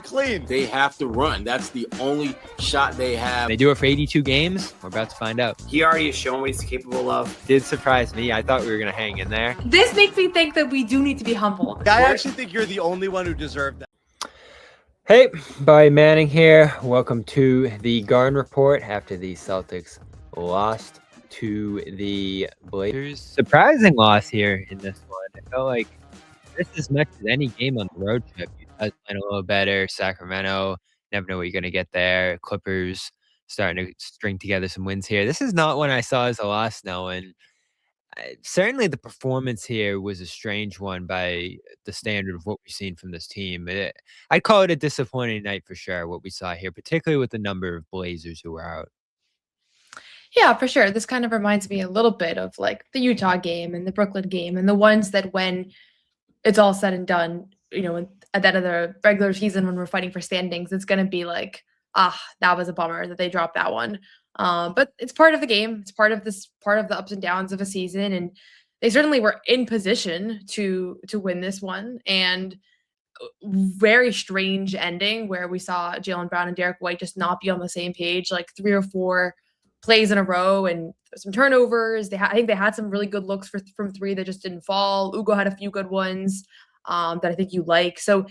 clean. They have to run. That's the only shot they have. They do it for 82 games. We're about to find out. He already has shown what he's capable of. Did surprise me. I thought we were going to hang in there. This makes me think that we do need to be humble. I actually think you're the only one who deserved that. Hey, Barry Manning here. Welcome to the Garden Report after the Celtics lost to the Blazers. Surprising loss here in this one. I felt like just as much as any game on the road trip, Utah's playing a little better. Sacramento, never know what you're going to get there. Clippers starting to string together some wins here. This is not one I saw as a loss, no, and certainly the performance here was a strange one by the standard of what we've seen from this team. I'd call it a disappointing night for sure, what we saw here, particularly with the number of Blazers who were out. Yeah, for sure. This kind of reminds me a little bit of like the Utah game and the Brooklyn game and the ones that when it's all said and done, you know, at the end of the regular season when we're fighting for standings, it's going to be like, that was a bummer that they dropped that one. But it's part of the game. It's part of the ups and downs of a season. And they certainly were in position to win this one. And very strange ending where we saw Jaylen Brown and Derek White just not be on the same page, like 3 or 4 plays in a row and some turnovers. I think they had some really good looks from 3 that just didn't fall. Ugo had a few good ones that I think you like. So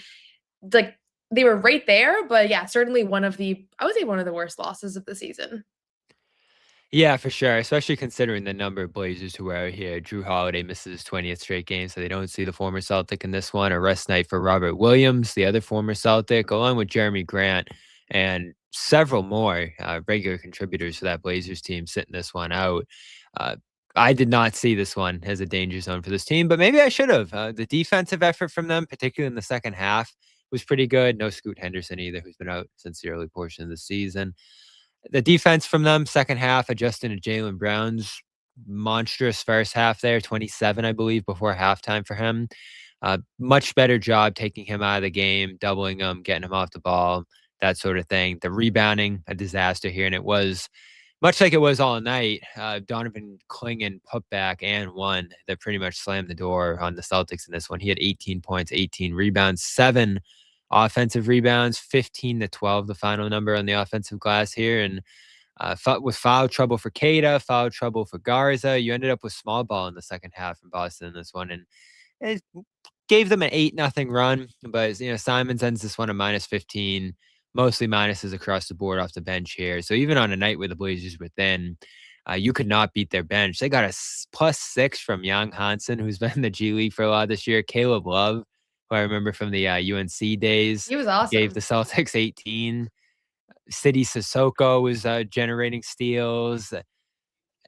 like they were right there, but yeah, certainly one of the worst losses of the season. Yeah, for sure, especially considering the number of Blazers who are out here. Drew Holiday misses his 20th straight game, so they don't see the former Celtic in this one. A rest night for Robert Williams, the other former Celtic, along with Jeremy Grant and several more regular contributors to that Blazers team sitting this one out. I did not see this one as a danger zone for this team, but maybe I should have. The defensive effort from them, particularly in the second half, was pretty good. No Scoot Henderson either, who's been out since the early portion of the season. The defense from them, second half, adjusting to Jaylen Brown's monstrous first half there, 27, I believe, before halftime for him. Much better job taking him out of the game, doubling him, getting him off the ball, that sort of thing. The rebounding, a disaster here, and it was much like it was all night. Donovan Clingan put back and one that pretty much slammed the door on the Celtics in this one. He had 18 points, 18 rebounds, 7 offensive rebounds, 15-12, the final number on the offensive glass here. And with foul trouble for Keita, foul trouble for Garza, you ended up with small ball in the second half from Boston in this one. And it gave them an 8-0 run. But, you know, Simons ends this one at -15, mostly minuses across the board off the bench here. So even on a night where the Blazers were thin, you could not beat their bench. They got a +6 from Young Hansen, who's been in the G League for a lot this year. Caleb Love, who I remember from the UNC days. He was awesome. Gave the Celtics 18. City Sissoko was generating steals.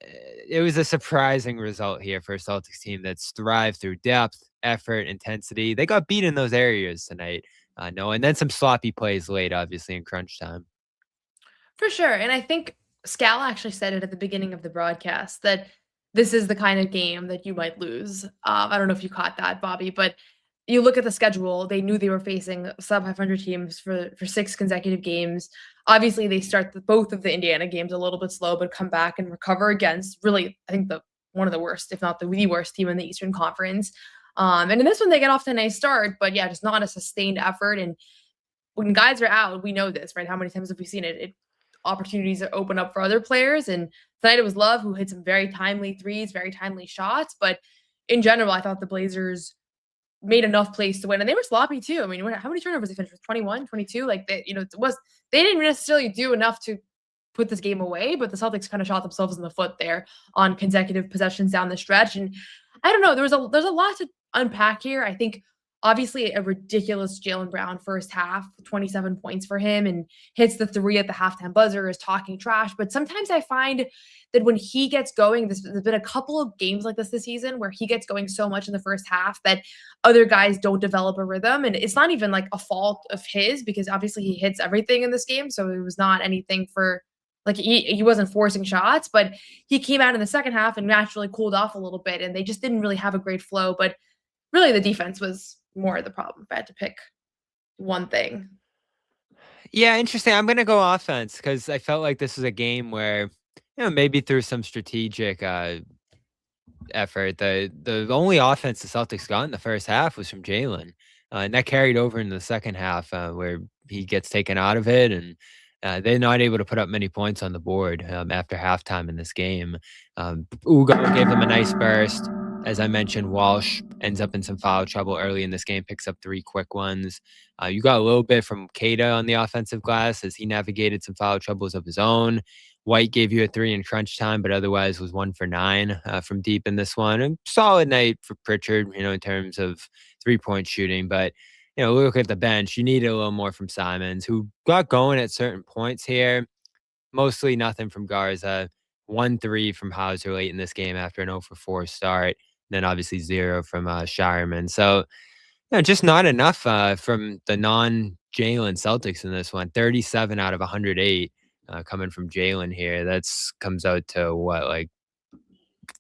It was a surprising result here for a Celtics team that's thrived through depth, effort, intensity. They got beat in those areas tonight. And then some sloppy plays late, obviously, in crunch time. For sure. And I think Scal actually said it at the beginning of the broadcast that this is the kind of game that you might lose. I don't know if you caught that, Bobby, but you look at the schedule, they knew they were facing sub-500 teams for 6 consecutive games. Obviously, they start both of the Indiana games a little bit slow, but come back and recover against really, I think, one of the worst, if not the worst team in the Eastern Conference. And in this one, they get off to a nice start, but yeah, just not a sustained effort. And when guys are out, we know this, right? How many times have we seen it? Opportunities that open up for other players. And tonight it was Love who hit some very timely threes, very timely shots. But in general, I thought the Blazers made enough plays to win, and they were sloppy too. I mean, how many turnovers they finished with? 21, 22? Like they didn't necessarily do enough to put this game away, but the Celtics kind of shot themselves in the foot there on consecutive possessions down the stretch. And I don't know, there's a lot to unpack here. I think obviously a ridiculous Jaylen Brown first half, 27 points for him, and hits the 3 at the halftime buzzer, is talking trash. But sometimes I find that when he gets going, there's been a couple of games like this season where he gets going so much in the first half that other guys don't develop a rhythm. And it's not even like a fault of his, because obviously he hits everything in this game. So it was not anything for, like, he wasn't forcing shots, but he came out in the second half and naturally cooled off a little bit, and they just didn't really have a great flow. But really the defense was more of the problem if I had to pick one thing. Yeah, interesting. I'm going to go offense because I felt like this was a game where, maybe through some strategic effort, the only offense the Celtics got in the first half was from Jaylen. And that carried over into the second half where he gets taken out of it, and they're not able to put up many points on the board after halftime in this game. Ugo gave them a nice burst. As I mentioned, Walsh ends up in some foul trouble early in this game, picks up 3 quick ones. You got a little bit from Keita on the offensive glass as he navigated some foul troubles of his own. White gave you a 3 in crunch time, but otherwise was 1 for 9 from deep in this one. A solid night for Pritchard, in terms of 3-point shooting. But, look at the bench. You needed a little more from Simons, who got going at certain points here. Mostly nothing from Garza. 1-3 from Hauser late in this game after an 0 for 4 start. Then obviously 0 from Shireman. So, just not enough from the non-Jaylen Celtics in this one. 37 out of 108 coming from Jaylen here. That's comes out to what, like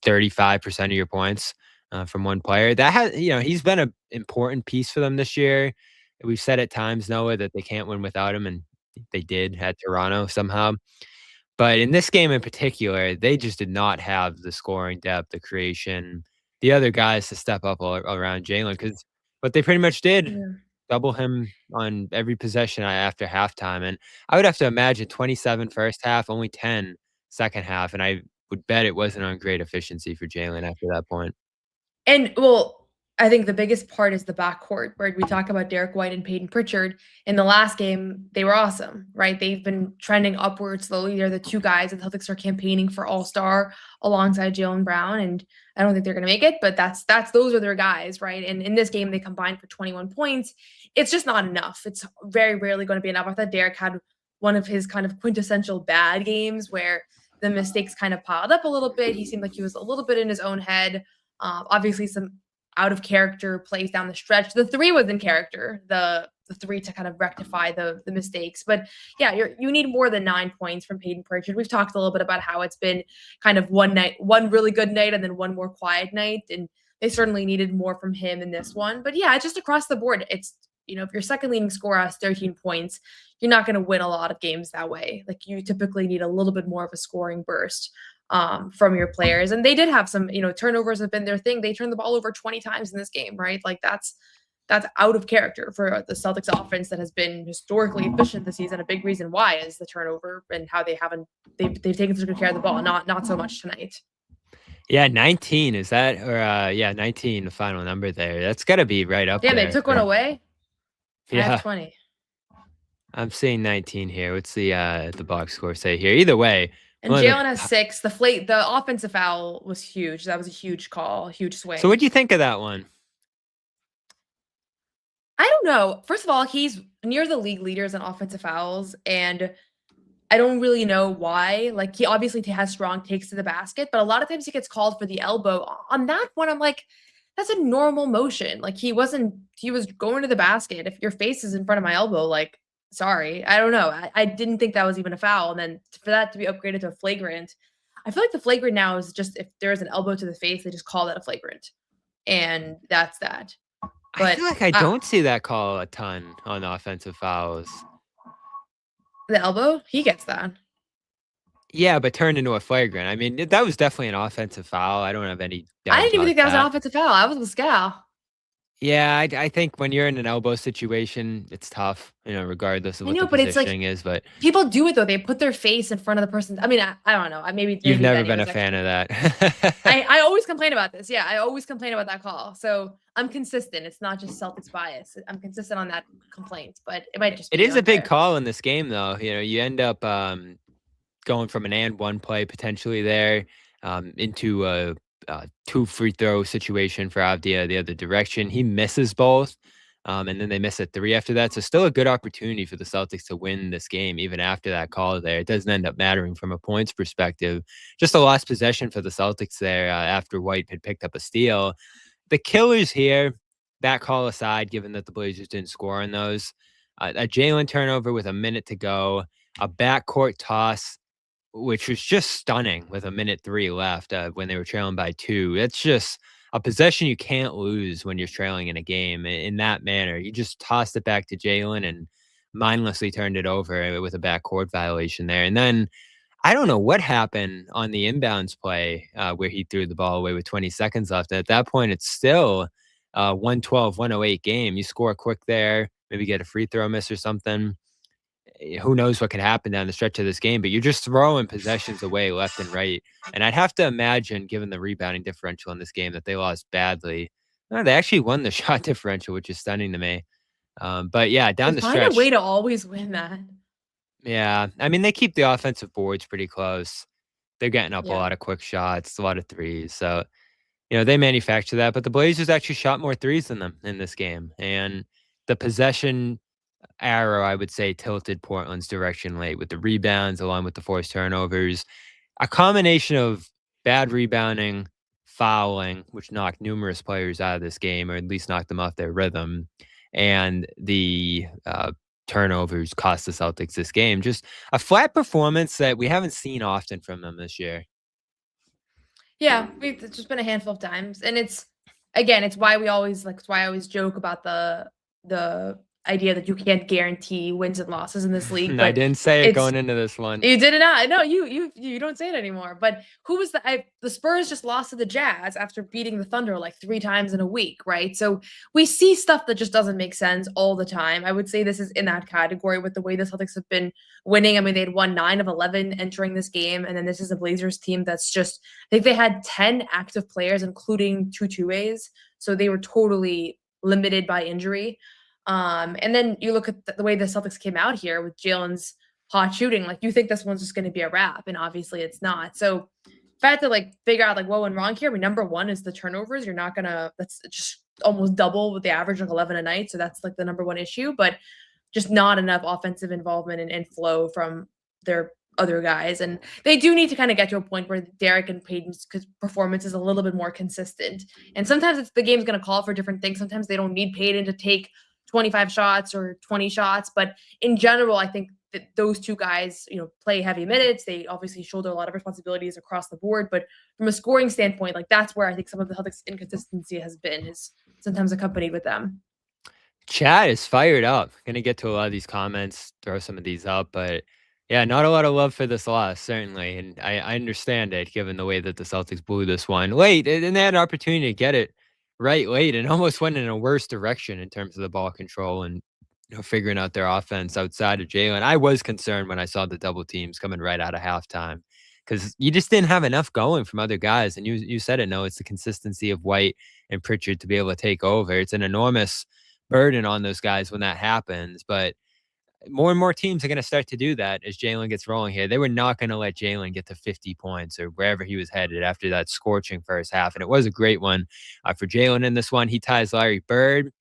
35% of your points from one player. That has, he's been an important piece for them this year. We've said at times, Noah, that they can't win without him, and they did at Toronto somehow. But in this game in particular, they just did not have the scoring depth, the creation, the other guys to step up around Jaylen, because what they pretty much did, double him on every possession after halftime. And I would have to imagine 27 first half, only 10 second half. And I would bet it wasn't on great efficiency for Jaylen after that point. And, well, I think the biggest part is the backcourt, where we talk about Derek White and Peyton Pritchard. In the last game, they were awesome, right? They've been trending upward slowly. They're the 2 guys that the Celtics are campaigning for All-Star alongside Jaylen Brown, and I don't think they're going to make it, but those are their guys, right? And in this game, they combined for 21 points. It's just not enough. It's very rarely going to be enough. I thought Derek had one of his kind of quintessential bad games where the mistakes kind of piled up a little bit. He seemed like he was a little bit in his own head. Obviously, some out of character plays down the stretch. The 3 was in character, the 3 to kind of rectify the mistakes. But yeah, you need more than 9 points from Peyton Pritchard. We've talked a little bit about how it's been kind of one really good night and then one more quiet night. And they certainly needed more from him in this one. But yeah, it's just across the board. It's, if your second leading scorer has 13 points, you're not going to win a lot of games that way. Like, you typically need a little bit more of a scoring burst from your players. And they did have some, turnovers have been their thing. They turned the ball over 20 times in this game, right? Like, that's out of character for the Celtics offense that has been historically efficient this season. A big reason why is the turnover and how they've taken such good care of the ball. Not so much tonight. Yeah, 19 is that, or 19, the final number there. That's got to be right up there. Yeah, they took one away. Yeah, 20. I'm seeing 19 here. What's the box score say here? Either way. And Jaylen has 6. The offensive foul was huge. That was a huge call, huge swing. So what'd you think of that one? I don't know. First of all, he's near the league leaders in offensive fouls, and I don't really know why. Like, he obviously has strong takes to the basket, but a lot of times he gets called for the elbow. On that one, I'm like, that's a normal motion. Like, he was going to the basket. If your face is in front of my elbow, like, sorry. I don't know. I didn't think that was even a foul. And then for that to be upgraded to a flagrant, I feel like the flagrant now is just, if there's an elbow to the face, they just call that a flagrant. And that's that. But I feel like I don't see that call a ton on offensive fouls. The elbow, he gets that. Yeah, but turned into a flagrant. I mean, that was definitely an offensive foul. I don't have any doubt. I didn't even think that was an offensive foul. I was with Scal. Yeah, I think when you're in an elbow situation, it's tough, regardless of what the positioning is. But people do it, though. They put their face in front of the person. I mean, I don't know. Maybe you've never been a fan of that. I always complain about this. Yeah, I always complain about that call. So I'm consistent. It's not just Celtics bias. I'm consistent on that complaint, but it might just be It is unfair. a big call in this game, though. You end up going from an and one play potentially there into a 2 free throw situation for Avdia the other direction. He misses both, and then they miss a 3 after that. So still a good opportunity for the Celtics to win this game, even after that call there. It doesn't end up mattering from a points perspective. Just a lost possession for the Celtics there after White had picked up a steal. The killers here, that call aside, given that the Blazers didn't score on those, a Jaylen turnover with a minute to go, a backcourt toss, which was just stunning with a minute 3 left when they were trailing by 2. It's just a possession you can't lose when you're trailing in a game in that manner. You just tossed it back to Jaylen and mindlessly turned it over with a backcourt violation there. And then I don't know what happened on the inbounds play where he threw the ball away with 20 seconds left. At that point, it's still 112, 108 game. You score quick there, maybe get a free throw miss or something. Who knows what could happen down the stretch of this game, but you're just throwing possessions away left and right. And I'd have to imagine, given the rebounding differential in this game, that they lost badly. No, they actually won the shot differential, which is stunning to me. But yeah, down the Find stretch. a way to always win that. Yeah, I mean, they keep the offensive boards pretty close. They're getting up a Yeah. lot of quick shots, a lot of threes. So, they manufacture that. But the Blazers actually shot more threes than them in this game. And the possession arrow, I would say, tilted Portland's direction late with the rebounds along with the forced turnovers. A combination of bad rebounding, fouling, which knocked numerous players out of this game, or at least knocked them off their rhythm, and the turnovers cost the Celtics this game. Just a flat performance that we haven't seen often from them this year. Yeah, it's just been a handful of times, and it's why we always it's why I always joke about the idea that you can't guarantee wins and losses in this league. I But didn't say it it's going into this one. you did it not. No, you don't say it anymore. But who was the Spurs just lost to the Jazz after beating the Thunder like 3 times in a week, right? So we see stuff that just doesn't make sense all the time. I would say this is in that category with the way the Celtics have been winning. I mean, they'd won 9 of 11 entering this game, and then this is a Blazers team that's just, I think they had 10 active players, including 2 two-ways. So they were totally limited by injury. And then you look at the way the Celtics came out here with Jaylen's hot shooting, like you think this one's just going to be a wrap, and obviously it's not. So if I had to figure out what went wrong here, I mean, number one is the turnovers. You're not gonna, that's just almost double with the average, 11 a night. So that's the number one issue, but just not enough offensive involvement and flow from their other guys. And they do need to kind of get to a point where Derek and Payton's performance is a little bit more consistent. And sometimes the game's going to call for different things. Sometimes they don't need Payton to take 25 shots or 20 shots. But in general, I think that those two guys, play heavy minutes. They obviously shoulder a lot of responsibilities across the board. But from a scoring standpoint, that's where I think some of the Celtics inconsistency has been, is sometimes accompanied with them. Chat is fired up. Gonna get to a lot of these comments, throw some of these up, but yeah, not a lot of love for this loss, certainly. And I understand it, given the way that the Celtics blew this one late, and they had an opportunity to get it right late and almost went in a worse direction in terms of the ball control and figuring out their offense outside of Jaylen. I was concerned when I saw the double teams coming right out of halftime, because you just didn't have enough going from other guys. And you said it, no, it's the consistency of White and Pritchard to be able to take over. It's an enormous burden on those guys when that happens, but more and more teams are going to start to do that as Jaylen gets rolling here. They were not going to let Jaylen get to 50 points or wherever he was headed after that scorching first half. And it was a great one for Jaylen in this one. He ties Larry Bird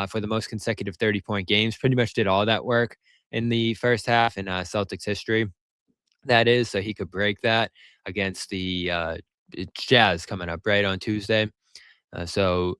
for the most consecutive 30-point games. Pretty much did all that work in the first half in Celtics history. That is, so he could break that against the Jazz coming up right on Tuesday. So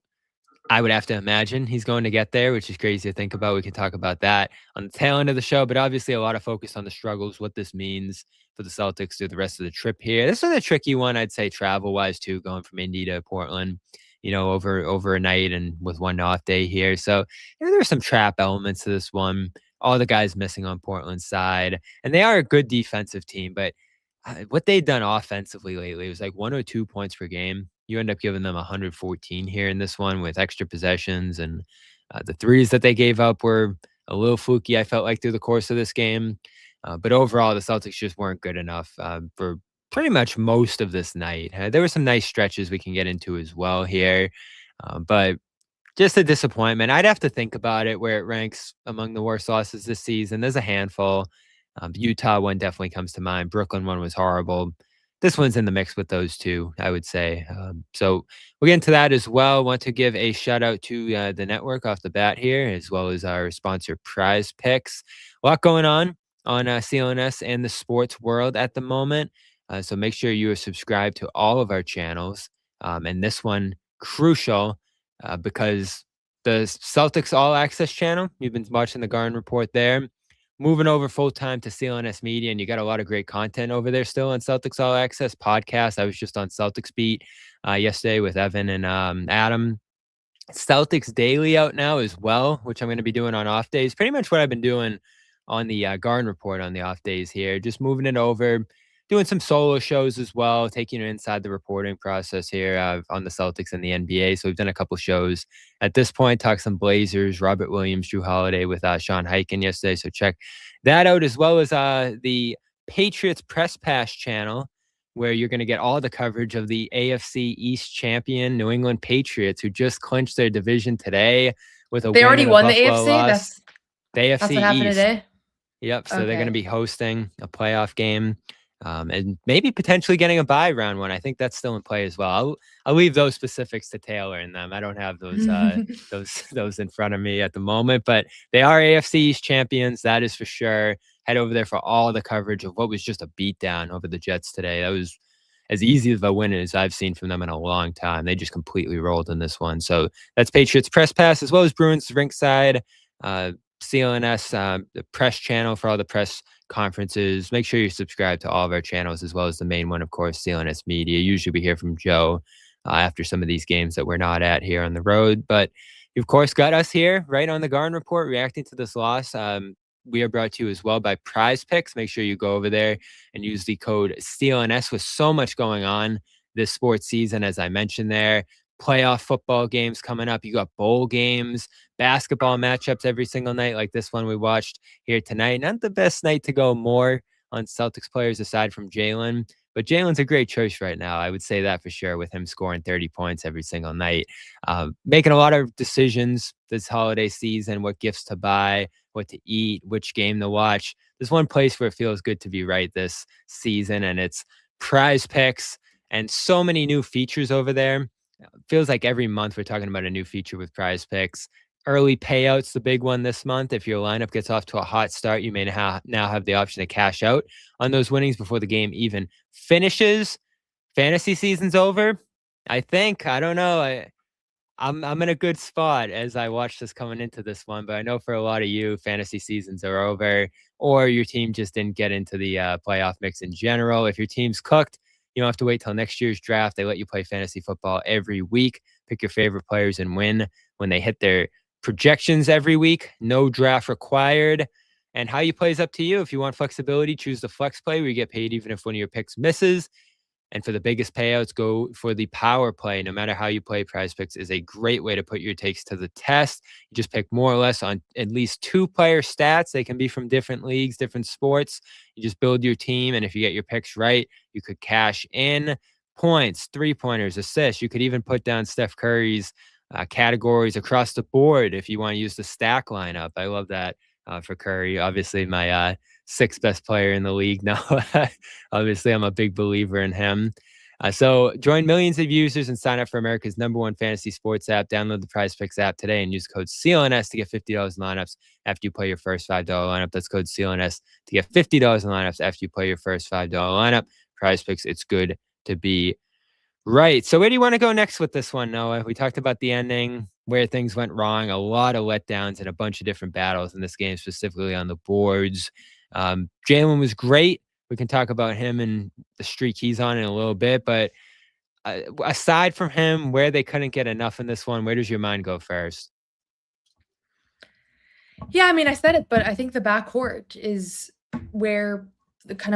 I would have to imagine he's going to get there, which is crazy to think about. We can talk about that on the tail end of the show, but obviously a lot of focus on the struggles, what this means for the Celtics through the rest of the trip here. This is a tricky one, I'd say, travel-wise, too, going from Indy to Portland, over a night and with one off day here. So there are some trap elements to this one. All the guys missing on Portland's side, and they are a good defensive team, but what they've done offensively lately was 102 points per game. You end up giving them 114 here in this one with extra possessions, and the threes that they gave up were a little fluky, I felt like, through the course of this game. But overall, the Celtics just weren't good enough for pretty much most of this night. There were some nice stretches we can get into as well here, but just a disappointment. I'd have to think about it where it ranks among the worst losses this season. There's a handful. The Utah one definitely comes to mind. Brooklyn one was horrible. This one's in the mix with those two, I would say. So we'll get into that as well. Want to give a shout out to the network off the bat here, as well as our sponsor Prize Picks. A lot going on CLNS and the sports world at the moment. So make sure you are subscribed to all of our channels. And this one, crucial, because the Celtics All Access channel, you've been watching the Garden Report there, moving over full-time to CLNS Media, and you got a lot of great content over there still on Celtics All Access podcast. I was just on Celtics Beat yesterday with Evan and Adam. Celtics Daily out now as well, which I'm going to be doing on off days. Pretty much what I've been doing on the Garden Report on the off days here, just moving it over, doing some solo shows as well, taking you inside the reporting process here on the Celtics and the NBA. So we've done a couple shows at this point, talk some Blazers, Robert Williams, Drew Holiday with Sean Hyken yesterday. So check that out, as well as the Patriots Press Pass channel, where you're going to get all the coverage of the AFC East champion New England Patriots, who just clinched their division today with a They win already and a won the Buffalo AFC. loss. The AFC That's what happened East. today. Yep. So they're going to Okay. be hosting a playoff game, and maybe potentially getting a bye round one. I think that's still in play as well. I'll leave those specifics to Taylor and them. I don't have those those in front of me at the moment, but they are AFC East champions. That is for sure. Head over there for all the coverage of what was just a beatdown over the Jets today. That was as easy of a win as I've seen from them in a long time. They just completely rolled in this one. So that's Patriots Press Pass, as well as Bruins Rinkside, CLNS, the press channel for all the press conferences. Make sure you subscribe to all of our channels, as well as the main one, of course, CLNS Media. Usually we hear from Joe after some of these games that we're not at here on the road. But you, of course, got us here right on the Garden Report reacting to this loss. We are brought to you as well by Prize Picks. Make sure you go over there and use the code CLNS with so much going on this sports season, as I mentioned there. Playoff football games coming up. You got bowl games, basketball matchups every single night, like this one we watched here tonight. Not the best night to go more on Celtics players aside from Jaylen, but Jaylen's a great choice right now. I would say that for sure, with him scoring 30 points every single night. Making a lot of decisions this holiday season, what gifts to buy, what to eat, which game to watch. There's one place where it feels good to be right this season, and it's Prize Picks, and so many new features over there. Feels like every month we're talking about a new feature with Prize Picks. Early payouts, the big one this month. If your lineup gets off to a hot start, you may now have the option to cash out on those winnings before the game even finishes. Fantasy season's over, I think. I don't know. I'm in a good spot as I watch this coming into this one, but I know for a lot of you, fantasy seasons are over, or your team just didn't get into the playoff mix in general. If your team's cooked, you don't have to wait till next year's draft. They let you play fantasy football every week. Pick your favorite players and win when they hit their projections every week. No draft required. And how you play is up to you. If you want flexibility, choose the flex play where you get paid even if one of your picks misses. And for the biggest payouts, go for the power play. No matter how you play, Prize Picks is a great way to put your takes to the test. You just pick more or less on at least 2 player stats. They can be from different leagues, different sports. You just build your team, and if you get your picks right, you could cash in points, 3-pointers, assists. You could even put down Steph Curry's categories across the board if you want to use the stack lineup. I love that for Curry. Obviously, my 6th best player in the league now. Obviously, I'm a big believer in him. So join millions of users and sign up for America's #1 fantasy sports app. Download the Prize Picks app today and use code CLNS to get $50 in lineups after you play your first $5 lineup. That's code CLNS to get $50 in lineups after you play your first $5 lineup. Prize Picks, it's good to be right. So where do you want to go next with this one, Noah? We talked about the ending, where things went wrong, a lot of letdowns and a bunch of different battles in this game, specifically on the boards. Jaylen was great. We can talk about him and the streak he's on in a little bit, but aside from him, where they couldn't get enough in this one, where does your mind go first? Yeah, I mean, I said it, but I think the backcourt is where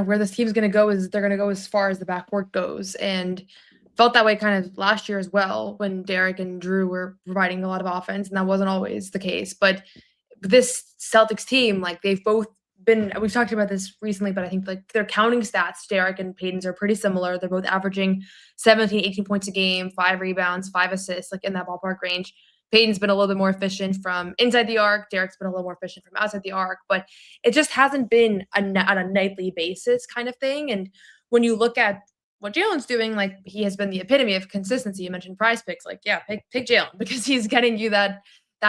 where this team's going to go. Is they're going to go as far as the backcourt goes, and felt that way kind of last year as well when Derek and Drew were providing a lot of offense, and that wasn't always the case. But this Celtics team, like they've both been, we've talked about this recently, but I think like their counting stats, Derek and Payton's, are pretty similar. They're both averaging 17, 18 points a game, 5 rebounds, 5 assists, like in that ballpark range. Payton's been a little bit more efficient from inside the arc. Derek's been a little more efficient from outside the arc, but it just hasn't been on a nightly basis kind of thing. And when you look at what Jaylen's doing, like he has been the epitome of consistency. You mentioned Prize Picks, like, yeah, pick Jaylen because he's getting you that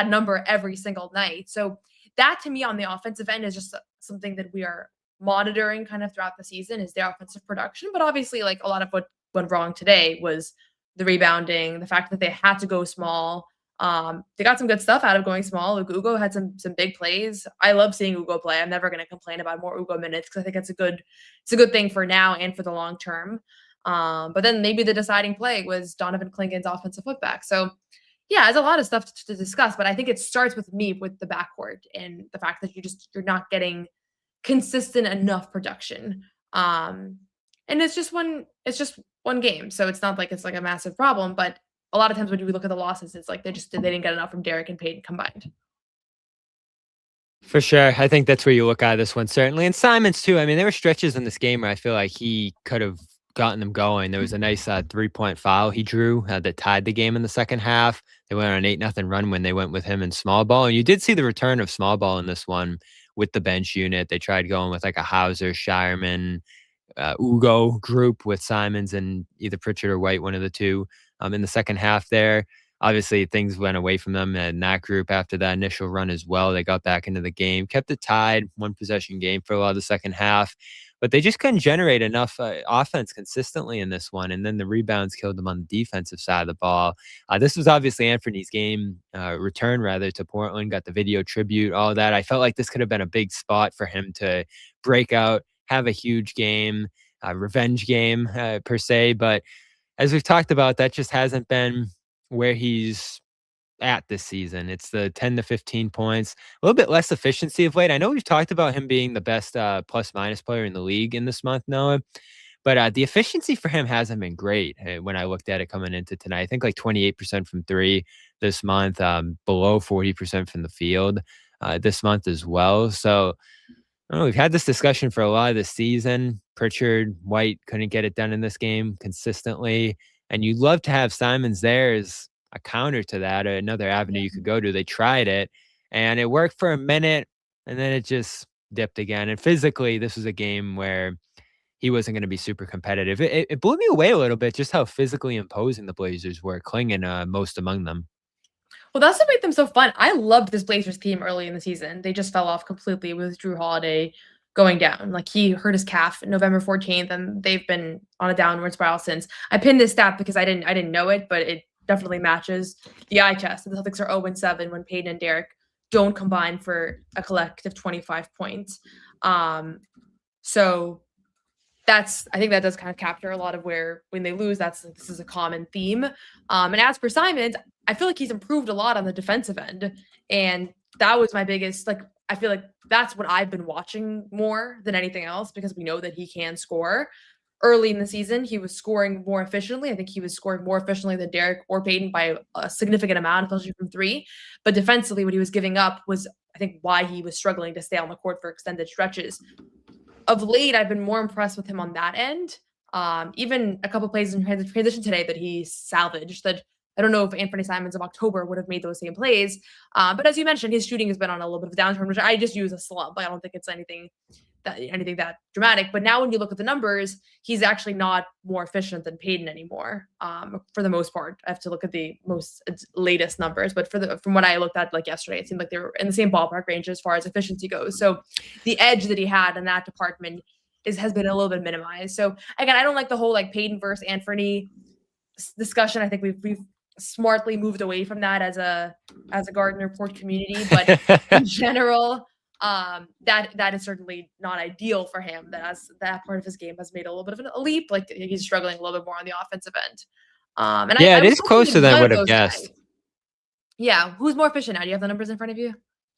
number every single night. So that to me on the offensive end is just something that we are monitoring kind of throughout the season, is their offensive production. But obviously, like a lot of what went wrong today was the rebounding, the fact that they had to go small. They got some good stuff out of going small. Like Ugo had some big plays. I love seeing Ugo play. I'm never going to complain about more Ugo minutes because I think it's a good thing for now and for the long term. But then maybe the deciding play was Donovan Klingon's offensive putback. So yeah, there's a lot of stuff to discuss, but I think it starts with the backcourt and the fact that you're not getting consistent enough production. And it's just one game. So it's not like it's like a massive problem. But a lot of times when you look at the losses, it's like they didn't get enough from Derek and Payton combined. For sure. I think that's where you look at this one, certainly. And Simons, too. I mean, there were stretches in this game where I feel like he could have gotten them going. There was a nice 3-point foul he drew that tied the game in the second half. They went on an 8-0 run when they went with him in small ball. And you did see the return of small ball in this one with the bench unit. They tried going with like a Hauser, Shireman, Ugo group with Simons and either Pritchard or White, one of the two, in the second half there. Obviously, things went away from them in that group after that initial run as well. They got back into the game, kept it tied, one possession game for a lot of the second half, but they just couldn't generate enough offense consistently in this one. And then the rebounds killed them on the defensive side of the ball. This was obviously Anthony's game return rather to Portland, got the video tribute, all that. I felt like this could have been a big spot for him to break out, have a huge game, revenge game per se. But as we've talked about, that just hasn't been where he's at this season. It's the 10 to 15 points, a little bit less efficiency of late. I know we've talked about him being the best plus minus player in the league in this month, Noah, but the efficiency for him hasn't been great when I looked at it coming into tonight. I think like 28% from three this month, below 40% from the field this month as well. So I don't know, we've had this discussion for a lot of this season. Pritchard, White couldn't get it done in this game consistently. And you'd love to have Simons there as a counter to that, another avenue you could go to. They tried it, and it worked for a minute, and then it just dipped again. And physically, this was a game where he wasn't going to be super competitive. It blew me away a little bit just how physically imposing the Blazers were, clinging most among them. Well, that's what made them so fun. I loved this Blazers team early in the season. They just fell off completely with Jrue Holiday going down. Like, he hurt his calf November 14th, and they've been on a downward spiral since. I pinned this stat because I didn't know it, but it definitely matches the eye test. The Celtics are 0-7 when Payton and Derek don't combine for a collective 25 points. So I think that does kind of capture a lot of where when they lose, this is a common theme. And as for Simons, I feel like he's improved a lot on the defensive end, and that was my biggest, like, I feel like that's what I've been watching more than anything else, because we know that he can score. Early in the season, he was scoring more efficiently. I think he was scoring more efficiently than Derek or Payton by a significant amount, especially from three. But defensively, what he was giving up was, I think, why he was struggling to stay on the court for extended stretches. Of late, I've been more impressed with him on that end. Even a couple plays in transition today that he salvaged, that I don't know if Anthony Simons of October would have made those same plays. But as you mentioned, his shooting has been on a little bit of a downturn, which I just use a slump. I don't think it's anything that dramatic. But now when you look at the numbers, he's actually not more efficient than Payton anymore. For the most part, I have to look at the most latest numbers. But from what I looked at like yesterday, it seemed like they were in the same ballpark range as far as efficiency goes. So the edge that he had in that department has been a little bit minimized. So again, I don't like the whole like Payton versus Anthony discussion. I think we've smartly moved away from that as a Garden Report community, but in general, that is certainly not ideal for him. That part of his game has made a little bit of a leap. Like, he's struggling a little bit more on the offensive end. And yeah, it is closer than I would have guessed. Guys. Yeah, who's more efficient now? Do you have the numbers in front of you?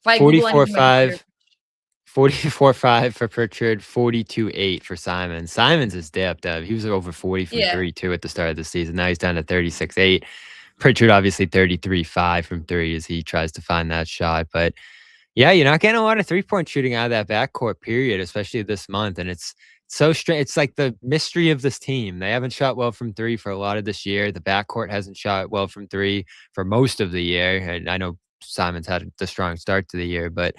44-5 for Pritchard, 42-8 for Simons. Simons is dipped. He was over 40 from 3-2 at the start of the season. Now he's down to 36-8. Pritchard obviously 33-5 from three as he tries to find that shot. But yeah, you're not getting a lot of three-point shooting out of that backcourt period, especially this month. And it's so strange. It's like the mystery of this team. They haven't shot well from three for a lot of this year. The backcourt hasn't shot well from three for most of the year. And I know Simons had the strong start to the year, but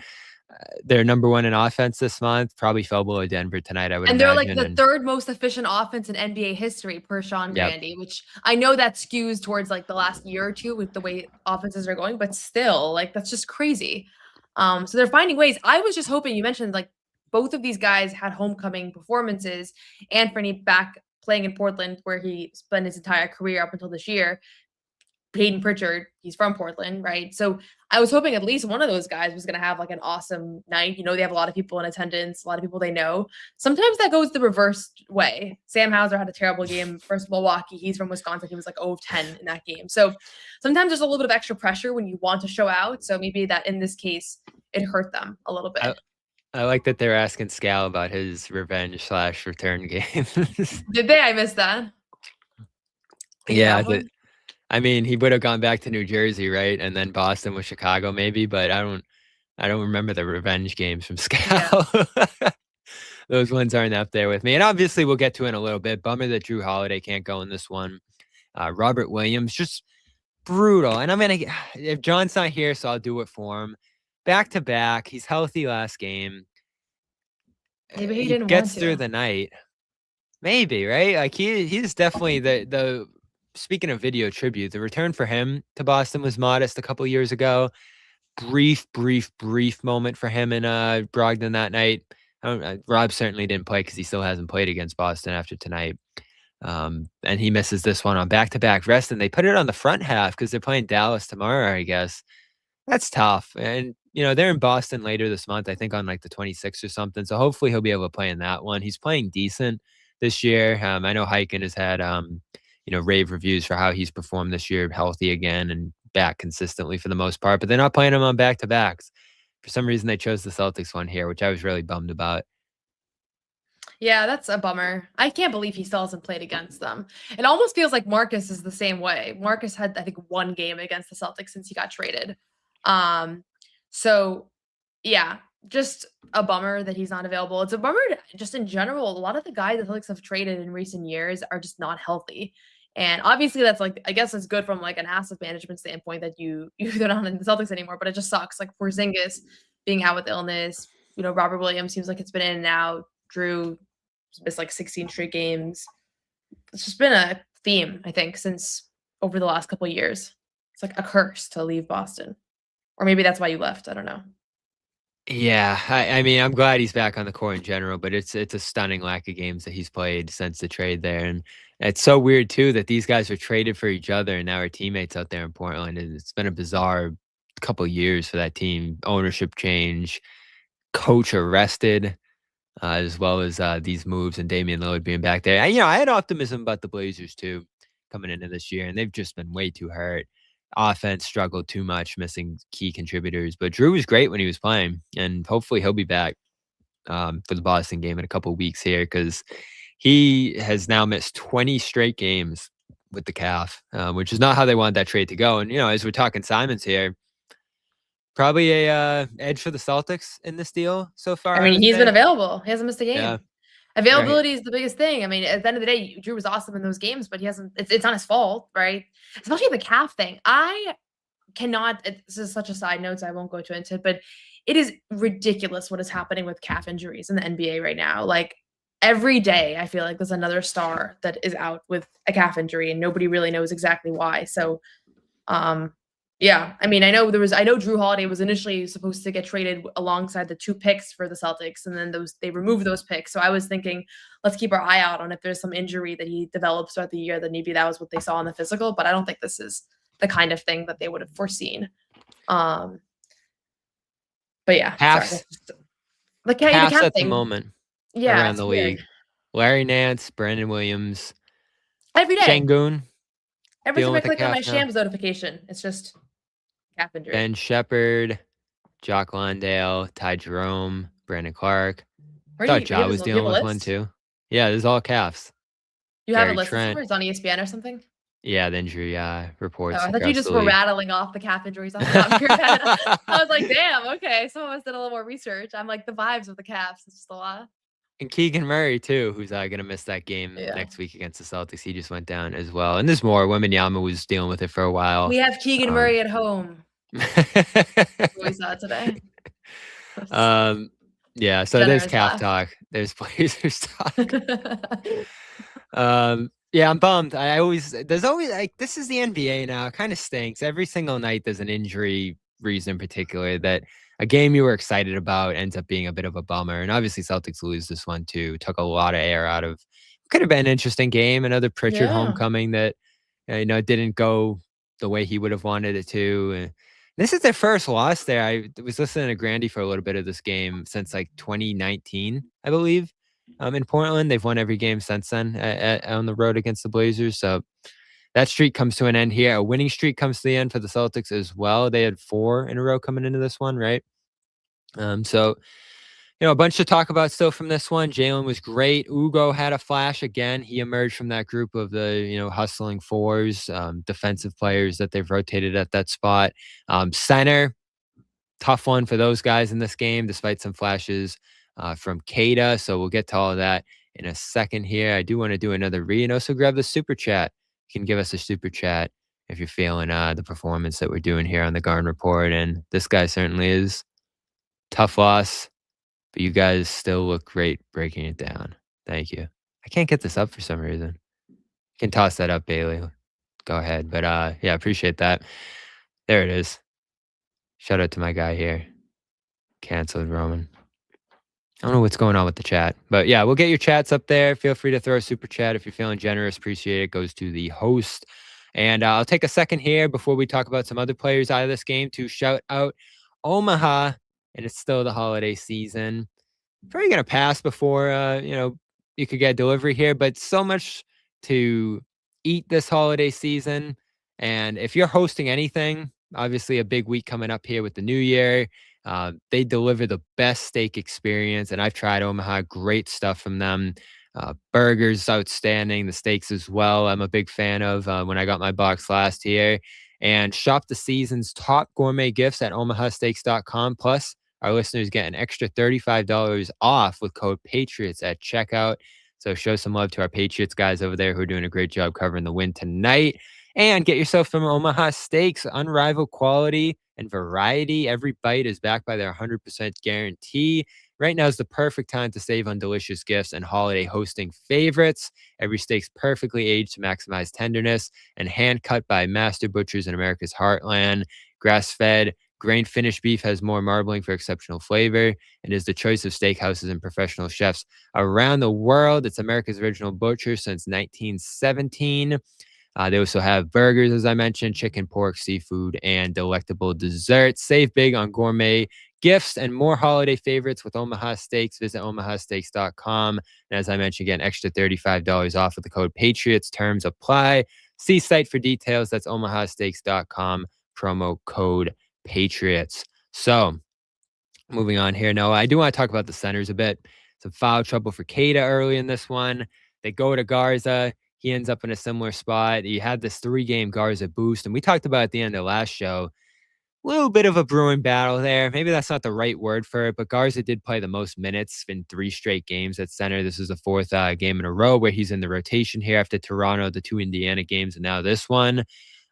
they're number one in offense this month. Probably fell below Denver tonight, I would imagine. And they're like the third most efficient offense in NBA history per Sean Grandy, which I know that skews towards like the last year or two with the way offenses are going, but still, like, that's just crazy. So they're finding ways. I was just hoping, you mentioned like both of these guys had homecoming performances. Anthony back playing in Portland, where he spent his entire career up until this year. Payton Pritchard, he's from Portland, right? So I was hoping at least one of those guys was going to have like an awesome night. You know, they have a lot of people in attendance, a lot of people they know. Sometimes that goes the reverse way. Sam Hauser had a terrible game versus Milwaukee. He's from Wisconsin. He was like 0 of 10 in that game. So sometimes there's a little bit of extra pressure when you want to show out. So maybe that in this case, it hurt them a little bit. I like that they're asking Scal about his revenge/return game. Did they? I missed that. Did he Yeah, have one? I mean, he would have gone back to New Jersey, right? And then Boston with Chicago, maybe. But I don't remember the revenge games from Yeah. Scal. Those ones aren't up there with me. And obviously, we'll get to in a little bit. Bummer that Drew Holiday can't go in this one. Robert Williams, just brutal. And I'm gonna if John's not here, so I'll do it for him. Back to back, he's healthy last game. Maybe he He didn't want gets to. through the night. Maybe, right? Like he's definitely the speaking of video tribute, the return for him to Boston was modest a couple years ago. Brief moment for him and Brogdon that night. Rob certainly didn't play because he still hasn't played against Boston after tonight. And he misses this one on back-to-back rest, and they put it on the front half because they're playing Dallas tomorrow, I guess. That's tough. And, they're in Boston later this month, I think on like the 26th or something. So hopefully he'll be able to play in that one. He's playing decent this year. I know Heiken has had, rave reviews for how he's performed this year, healthy again and back consistently for the most part, but they're not playing him on back-to-backs. For some reason, they chose the Celtics one here, which I was really bummed about. Yeah, that's a bummer. I can't believe he still hasn't played against them. It almost feels like Marcus is the same way. Marcus had, I think, one game against the Celtics since he got traded. So yeah, just a bummer that he's not available. It's a bummer just in general. A lot of the guys the Celtics have traded in recent years are just not healthy. And obviously that's like, I guess it's good from like an asset management standpoint that they're not in the Celtics anymore, but it just sucks. Like Porzingis being out with illness, Robert Williams seems like it's been in and out. Drew missed like 16 straight games. It's just been a theme, I think, since over the last couple of years. It's like a curse to leave Boston. Or maybe that's why you left. I don't know. Yeah, I mean, I'm glad he's back on the court in general, but it's a stunning lack of games that he's played since the trade there. And it's so weird, too, that these guys were traded for each other and now are teammates out there in Portland. And it's been a bizarre couple of years for that team. Ownership change, coach arrested, as well as these moves and Damian Lillard being back there. I had optimism about the Blazers, too, coming into this year, and they've just been way too hurt. Offense struggled too much, missing key contributors. But Drew was great when he was playing, and hopefully he'll be back for the Boston game in a couple of weeks here because he has now missed 20 straight games with the calf, which is not how they want that trade to go. And, as we're talking Simons here, probably a edge for the Celtics in this deal so far. I mean, he's been available. He hasn't missed a game. Yeah. Availability is the biggest thing. I mean, at the end of the day, Drew was awesome in those games, but he hasn't. It's not his fault, right? Especially the calf thing. I cannot. This is such a side note, so I won't go into it. But it is ridiculous what is happening with calf injuries in the NBA right now. Like every day, I feel like there's another star that is out with a calf injury, and nobody really knows exactly why. So, yeah, I mean, I know Drew Holiday was initially supposed to get traded alongside the 2 picks for the Celtics, and then they removed those picks. So I was thinking, let's keep our eye out on if there's some injury that he develops throughout the year, that maybe that was what they saw in the physical. But I don't think this is the kind of thing that they would have foreseen. But yeah, Halves the calf at thing. the moment, Yeah, around the league. Larry Nance, Brandon Williams, every day. Şengün. Every time I with the click on my calf now. Shams notification, it's just calf injury. Ben Shepherd, Jock Landale, Ty Jerome, Brandon Clark. I thought Ja was dealing with one too. Yeah, there's all calves. You have a Gary list Trent. somewhere? It's on ESPN or something? Yeah, the injury reports. Oh, I thought you just were rattling off the calf injuries off the top of your head. I was like, damn, okay. Some of us did a little more research. I'm like, the vibes of the calves. It's just a lot. And Keegan Murray, too, who's going to miss that game next week against the Celtics. He just went down as well. And there's more. Wembanyama was dealing with it for a while. We have Keegan Murray at home. We saw it today. Yeah, so there's calf talk. There's Blazers talk. Yeah, I'm bummed. There's always like, this is the NBA now. It kind of stinks. Every single night there's an injury reason in particular that a game you were excited about ends up being a bit of a bummer. And obviously Celtics lose this one too. Took a lot of air out of, could have been an interesting game. Another Pritchard homecoming that, didn't go the way he would have wanted it to. And this is their first loss there. I was listening to Grandy for a little bit of this game since like 2019, I believe. In Portland, they've won every game since then on the road against the Blazers. So that streak comes to an end here. A winning streak comes to the end for the Celtics as well. They had 4 in a row coming into this one, right? So a bunch to talk about still from this one. Jaylen was great. Ugo had a flash again. He emerged from that group of the, hustling fours, defensive players that they've rotated at that spot. Center, tough one for those guys in this game, despite some flashes from Kada. So we'll get to all of that in a second here. I do want to do another read. Also grab the super chat. You can give us a super chat if you're feeling the performance that we're doing here on the Garden Report. And this guy certainly is. Tough loss. But you guys still look great breaking it down. Thank you. I can't get this up for some reason. You can toss that up, Bailey. Go ahead. But yeah, appreciate that. There it is. Shout out to my guy here. Canceled Roman. I don't know what's going on with the chat. But yeah, we'll get your chats up there. Feel free to throw a super chat if you're feeling generous. Appreciate it. Goes to the host. And I'll take a second here before we talk about some other players out of this game to shout out Omaha. And it's still the holiday season. Probably going to pass before, you could get delivery here, but so much to eat this holiday season. And if you're hosting anything, obviously a big week coming up here with the new year, they deliver the best steak experience. And I've tried Omaha, great stuff from them. Burgers, outstanding. The steaks as well. I'm a big fan of when I got my box last year. And shop the season's top gourmet gifts at omahasteaks.com. Plus, our listeners get an extra $35 off with code Patriots at checkout. So show some love to our Patriots guys over there who are doing a great job covering the win tonight. And get yourself some Omaha Steaks, unrivaled quality and variety. Every bite is backed by their 100% guarantee. Right now is the perfect time to save on delicious gifts and holiday hosting favorites. Every steak's perfectly aged to maximize tenderness and hand cut by master butchers in America's heartland. Grass-fed, grain-finished beef has more marbling for exceptional flavor and is the choice of steakhouses and professional chefs around the world. It's America's original butcher since 1917. They also have burgers, as I mentioned, chicken, pork, seafood, and delectable desserts. Save big on gourmet gifts and more holiday favorites with Omaha Steaks. Visit omahasteaks.com. And as I mentioned, again, extra $35 off with the code Patriots. Terms apply. See site for details. That's omahasteaks.com. Promo code Patriots. So moving on here. No, I do want to talk about the centers a bit. Some foul trouble for Kada early in this one. They go to Garza. He ends up in a similar spot. You had this 3-game Garza boost, and we talked about at the end of the last show, a little bit of a brewing battle there. Maybe that's not the right word for it, but Garza did play the most minutes in 3 straight games at center. This is the 4th game in a row where he's in the rotation here after Toronto, the 2 Indiana games, and now this one.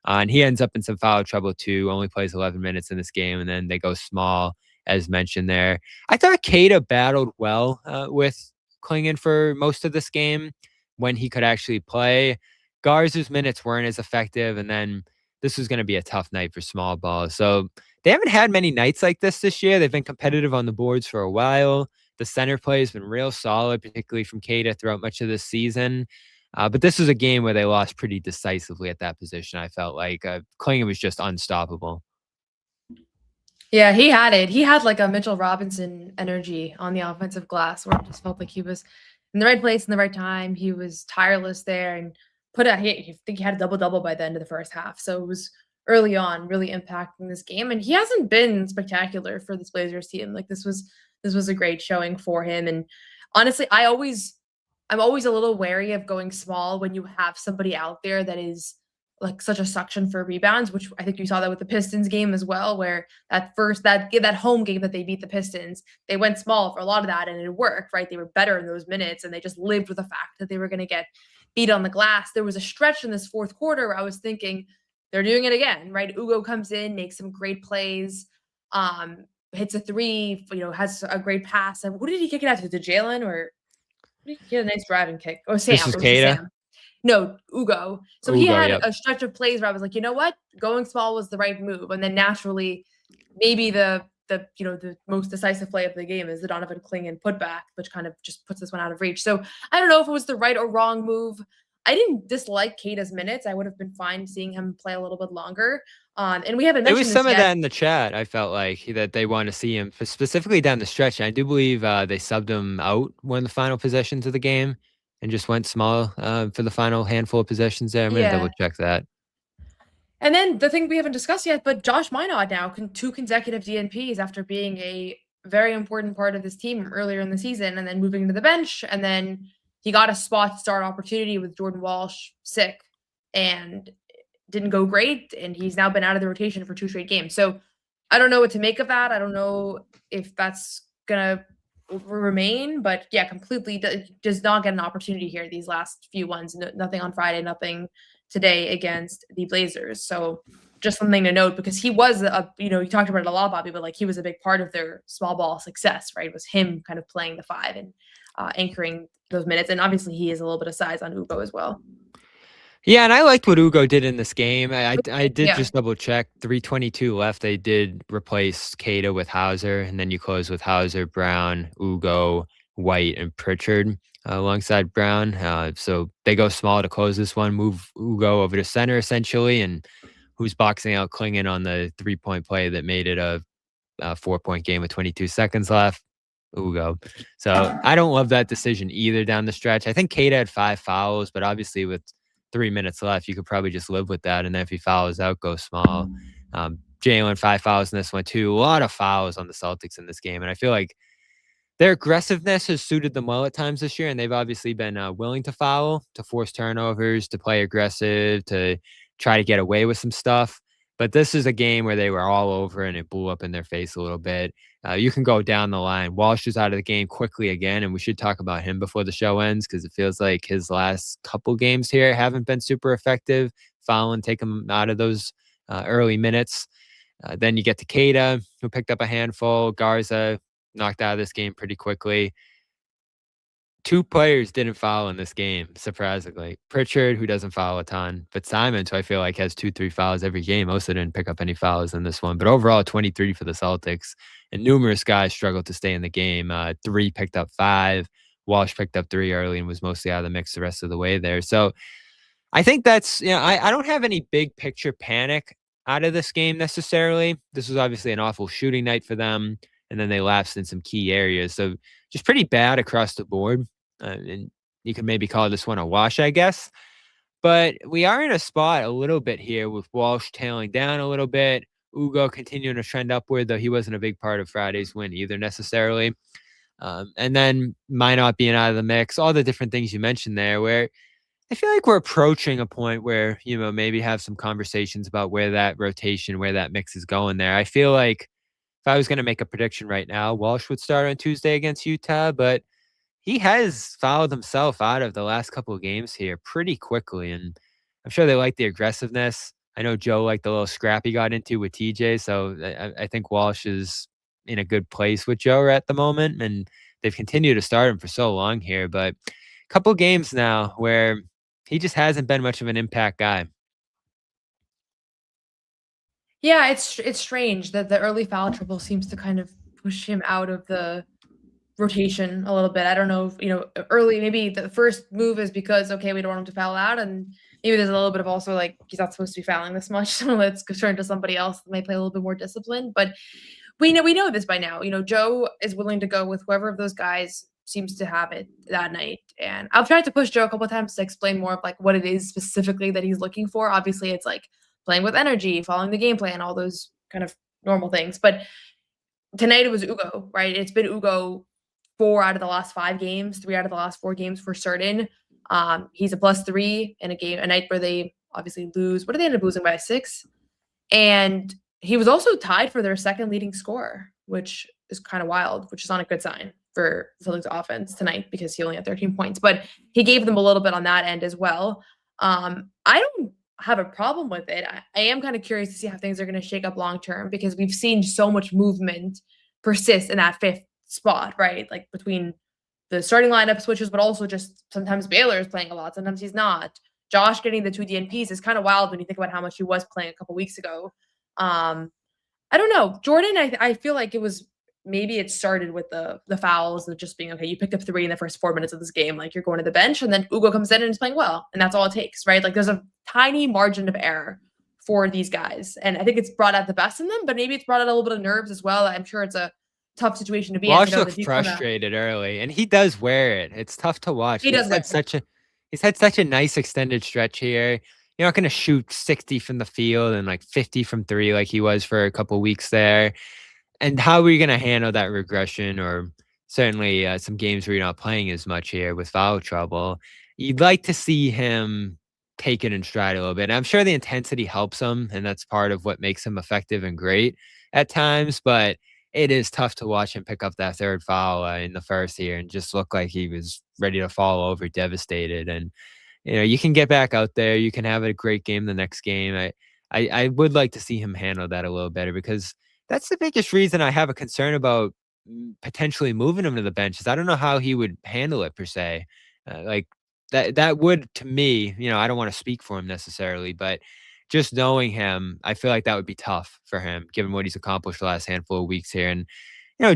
And he ends up in some foul trouble too. Only plays 11 minutes in this game, and then they go small, as mentioned there. I thought Kada battled well with Klingon for most of this game when he could actually play. Garza's minutes weren't as effective, and then this was going to be a tough night for small ball. So they haven't had many nights like this year. They've been competitive on the boards for a while. The center play has been real solid, particularly from Kada throughout much of this season. But this was a game where they lost pretty decisively at that position. I felt like Klingon was just unstoppable. Yeah, he had it. He had like a Mitchell Robinson energy on the offensive glass where it just felt like he was in the right place in the right time. He was tireless there and I think he had a double-double by the end of the first half. So it was early on really impacting this game. And he hasn't been spectacular for this Blazers team. Like this was a great showing for him. And honestly, I'm always a little wary of going small when you have somebody out there that is like such a suction for rebounds, which I think you saw that with the Pistons game as well, where that home game that they beat the Pistons, they went small for a lot of that and it worked, right? They were better in those minutes and they just lived with the fact that they were going to get beat on the glass. There was a stretch in this 4th quarter where I was thinking they're doing it again, right? Ugo comes in, makes some great plays, hits a 3, has a great pass. And who did he kick it out to Jaylen or he had a nice driving kick? Oh, Sam. This was Kada? No, Ugo. So Ugo, he had yep. a stretch of plays where I was like, you know what? Going small was the right move. And then naturally, maybe the most decisive play of the game is the Donovan Klingon putback, which kind of just puts this one out of reach. So I don't know if it was the right or wrong move. I didn't dislike Kada's minutes. I would have been fine seeing him play a little bit longer. And we haven't mentioned There was some this of yet. that in the chat. I felt like that they want to see him specifically down the stretch. And I do believe they subbed him out one of the final possessions of the game and just went small for the final handful of possessions there. I'm going to double check that. And then the thing we haven't discussed yet, but Josh Minot now 2 consecutive DNPs after being a very important part of this team earlier in the season, and then moving to the bench, and then he got a spot start opportunity with Jordan Walsh sick and didn't go great, and he's now been out of the rotation for 2 straight games. So I don't know what to make of that. I don't know if that's gonna remain, but yeah, completely does not get an opportunity here these last few ones. Nothing on Friday, nothing today against the Blazers. So just something to note, because he was you talked about it a lot, Bobby, but like he was a big part of their small ball success, right? It was him kind of playing the 5 and anchoring those minutes. And obviously he has a little bit of size on Ugo as well. Yeah, and I liked what Ugo did in this game. I did just double check. 3:22 left. They did replace Keita with Hauser, and then you close with Hauser, Brown, Ugo, White, and Pritchard alongside Brown. So they go small to close this one, move Ugo over to center essentially, and who's boxing out Klingon on the 3-point play that made it a 4-point game with 22 seconds left. Ugo. So I don't love that decision either down the stretch. I think Keita had 5 fouls, but obviously with 3 minutes left, you could probably just live with that. And then if he fouls out, go small. Jaylen, 5 fouls in this one too. A lot of fouls on the Celtics in this game. And I feel like their aggressiveness has suited them well at times this year. And they've obviously been willing to foul, to force turnovers, to play aggressive, to try to get away with some stuff. But this is a game where they were all over and it blew up in their face a little bit. You can go down the line. Walsh is out of the game quickly again, and we should talk about him before the show ends because it feels like his last couple games here haven't been super effective. Fouling, take him out of those early minutes. Then you get to Keita, who picked up a handful. Garza knocked out of this game pretty quickly. 2 players didn't foul in this game, surprisingly. Pritchard, who doesn't foul a ton, but Simons, who I feel like has 2-3 fouls every game, also didn't pick up any fouls in this one. But overall, 23 for the Celtics, and numerous guys struggled to stay in the game. 3 picked up 5. Walsh picked up 3 early and was mostly out of the mix the rest of the way there. So I think that's, I don't have any big picture panic out of this game necessarily. This was obviously an awful shooting night for them, and then they lapsed in some key areas. So just pretty bad across the board. And you could maybe call this one a wash, I guess. But we are in a spot a little bit here with Walsh tailing down a little bit. Ugo continuing to trend upward, though he wasn't a big part of Friday's win either necessarily. And then Minot being out of the mix, all the different things you mentioned there, where I feel like we're approaching a point where, maybe have some conversations about where that rotation, where that mix is going there. I feel like if I was going to make a prediction right now, Walsh would start on Tuesday against Utah, but he has fouled himself out of the last couple of games here pretty quickly, and I'm sure they like the aggressiveness. I know Joe liked the little scrap he got into with TJ, so I think Walsh is in a good place with Joe at the moment, and they've continued to start him for so long here, but a couple games now where he just hasn't been much of an impact guy. Yeah, it's strange that the early foul trouble seems to kind of push him out of the rotation a little bit. I don't know if, early, maybe the first move is because, okay, we don't want him to foul out. And maybe there's a little bit of also like, he's not supposed to be fouling this much. So let's turn to somebody else that may play a little bit more disciplined. But we know this by now. Joe is willing to go with whoever of those guys seems to have it that night. And I've tried to push Joe a couple of times to explain more of like what it is specifically that he's looking for. Obviously it's like playing with energy, following the game plan, all those kind of normal things. But tonight it was Ugo, right? It's been Ugo 4 out of the last 5 games, 3 out of the last 4 games for certain. He's a +3 in a night where they obviously lose. What did they end up losing by 6? And he was also tied for their second leading scorer, which is kind of wild, which is not a good sign for the Celtics offense tonight because he only had 13 points. But he gave them a little bit on that end as well. I don't have a problem with it. I am kind of curious to see how things are going to shake up long term because we've seen so much movement persist in that 5th spot, right? Like between the starting lineup switches, but also just sometimes Baylor is playing a lot, sometimes he's not. Josh getting the 2 DNPs is kind of wild when you think about how much he was playing a couple weeks ago. I don't know. Jordan, I feel like maybe it started with the fouls of just being, okay, you picked up 3 in the first 4 minutes of this game, like you're going to the bench, and then Ugo comes in and is playing well, and that's all it takes, right? Like there's a tiny margin of error for these guys, and I think it's brought out the best in them, but maybe it's brought out a little bit of nerves as well. I'm sure it's a tough situation to be in. Walsh looked frustrated early, and he does wear it. It's tough to watch. He's had such a nice extended stretch here. You're not going to shoot 60 from the field and like 50 from 3 like he was for a couple weeks there. And how are you going to handle that regression, or certainly some games where you're not playing as much here with foul trouble? You'd like to see him take it in stride a little bit. And I'm sure the intensity helps him, and that's part of what makes him effective and great at times. But it is tough to watch him pick up that third foul in the first here and just look like he was ready to fall over, devastated. And you can get back out there. You can have a great game the next game. I would like to see him handle that a little better, because that's the biggest reason I have a concern about potentially moving him to the bench. Is I don't know how he would handle it per se. Like that would, to me, I don't want to speak for him necessarily, but just knowing him, I feel like that would be tough for him, given what he's accomplished the last handful of weeks here. And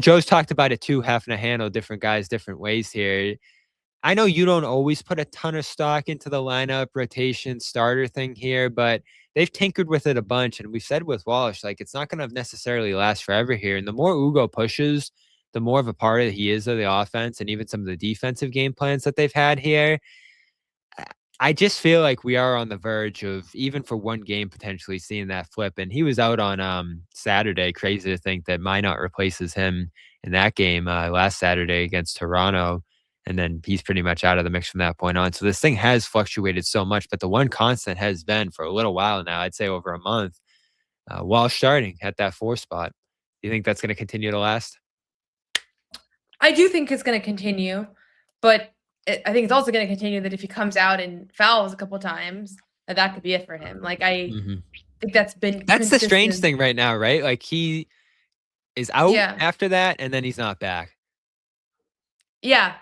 Joe's talked about it too, having to handle different guys different ways here. I know you don't always put a ton of stock into the lineup rotation starter thing here, but they've tinkered with it a bunch. And we've said with Walsh, like, it's not going to necessarily last forever here. And the more Ugo pushes, the more of a part of he is of the offense, and even some of the defensive game plans that they've had here. I just feel like we are on the verge of, even for one game, potentially seeing that flip. And he was out on Saturday. Crazy to think that Minot replaces him in that game last Saturday against Toronto. And then he's pretty much out of the mix from that point on. So this thing has fluctuated so much, but the one constant has been for a little while now, I'd say over a month, while starting at that 4 spot. Do you think that's going to continue to last? I do think it's going to continue, but I think it's also going to continue that if he comes out and fouls a couple of times, that could be it for him. Like, I think that's the strange thing right now, right? Like, he is out after that, and then he's not back. Yeah.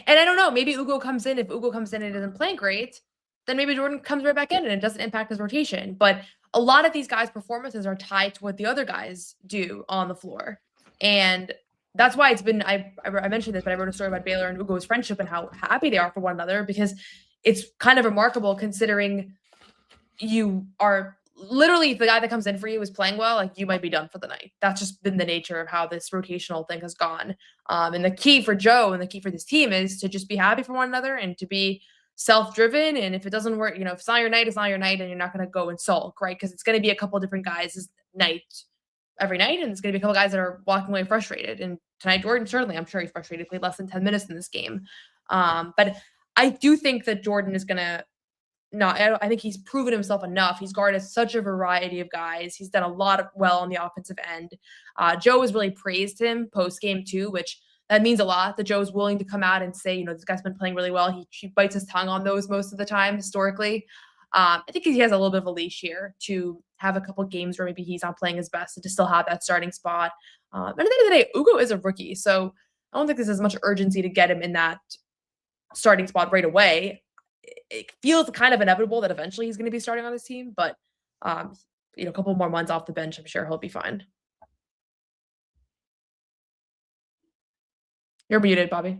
And I don't know, maybe Ugo comes in. If Ugo comes in and isn't playing great, then maybe Jordan comes right back in and it doesn't impact his rotation. But a lot of these guys' performances are tied to what the other guys do on the floor. And that's why it's been, I mentioned this, but I wrote a story about Baylor and Ugo's friendship and how happy they are for one another, because it's kind of remarkable considering you are literally, if the guy that comes in for you is playing well, like, you might be done for the night. That's just been the nature of how this rotational thing has gone. And the key for Joe and the key for this team is to just be happy for one another and to be self-driven. And if it doesn't work, if it's not your night, it's not your night, and you're not going to go and sulk, right? Because it's going to be a couple of different guys' night every night, and it's going to be a couple guys that are walking away frustrated. And tonight, Jordan, certainly, I'm sure he's frustrated. He played less than 10 minutes in this game. But I do think that Jordan is going to I think he's proven himself enough. He's guarded such a variety of guys. He's done a lot of well on the offensive end. Joe has really praised him post-game too, which that means a lot, that Joe's willing to come out and say, this guy's been playing really well. He bites his tongue on those most of the time historically. I think he has a little bit of a leash here to have a couple games where maybe he's not playing his best and to still have that starting spot. And at the end of the day, Ugo is a rookie, so I don't think there's as much urgency to get him in that starting spot right away. It feels kind of inevitable that eventually he's going to be starting on this team, but a couple more months off the bench, I'm sure he'll be fine. You're muted, Bobby.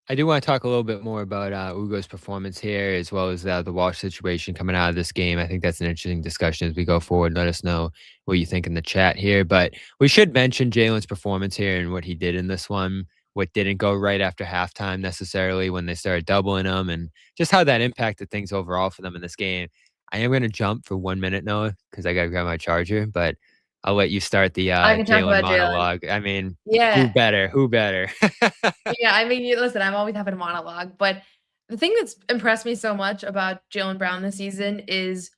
I do want to talk a little bit more about Ugo's performance here, as well as the Walsh situation coming out of this game. I think that's an interesting discussion as we go forward. Let us know what you think in the chat here. But we should mention Jaylen's performance here and what he did in this one, what didn't go right after halftime necessarily when they started doubling him, and just how that impacted things overall for them in this game. I am going to jump for 1 minute, Noah, because I got to grab my charger, but I'll let you start the Jaylen monologue. I mean, who better? Yeah, I mean, listen, I'm always having a monologue, but the thing that's impressed me so much about Jaylen Brown this season is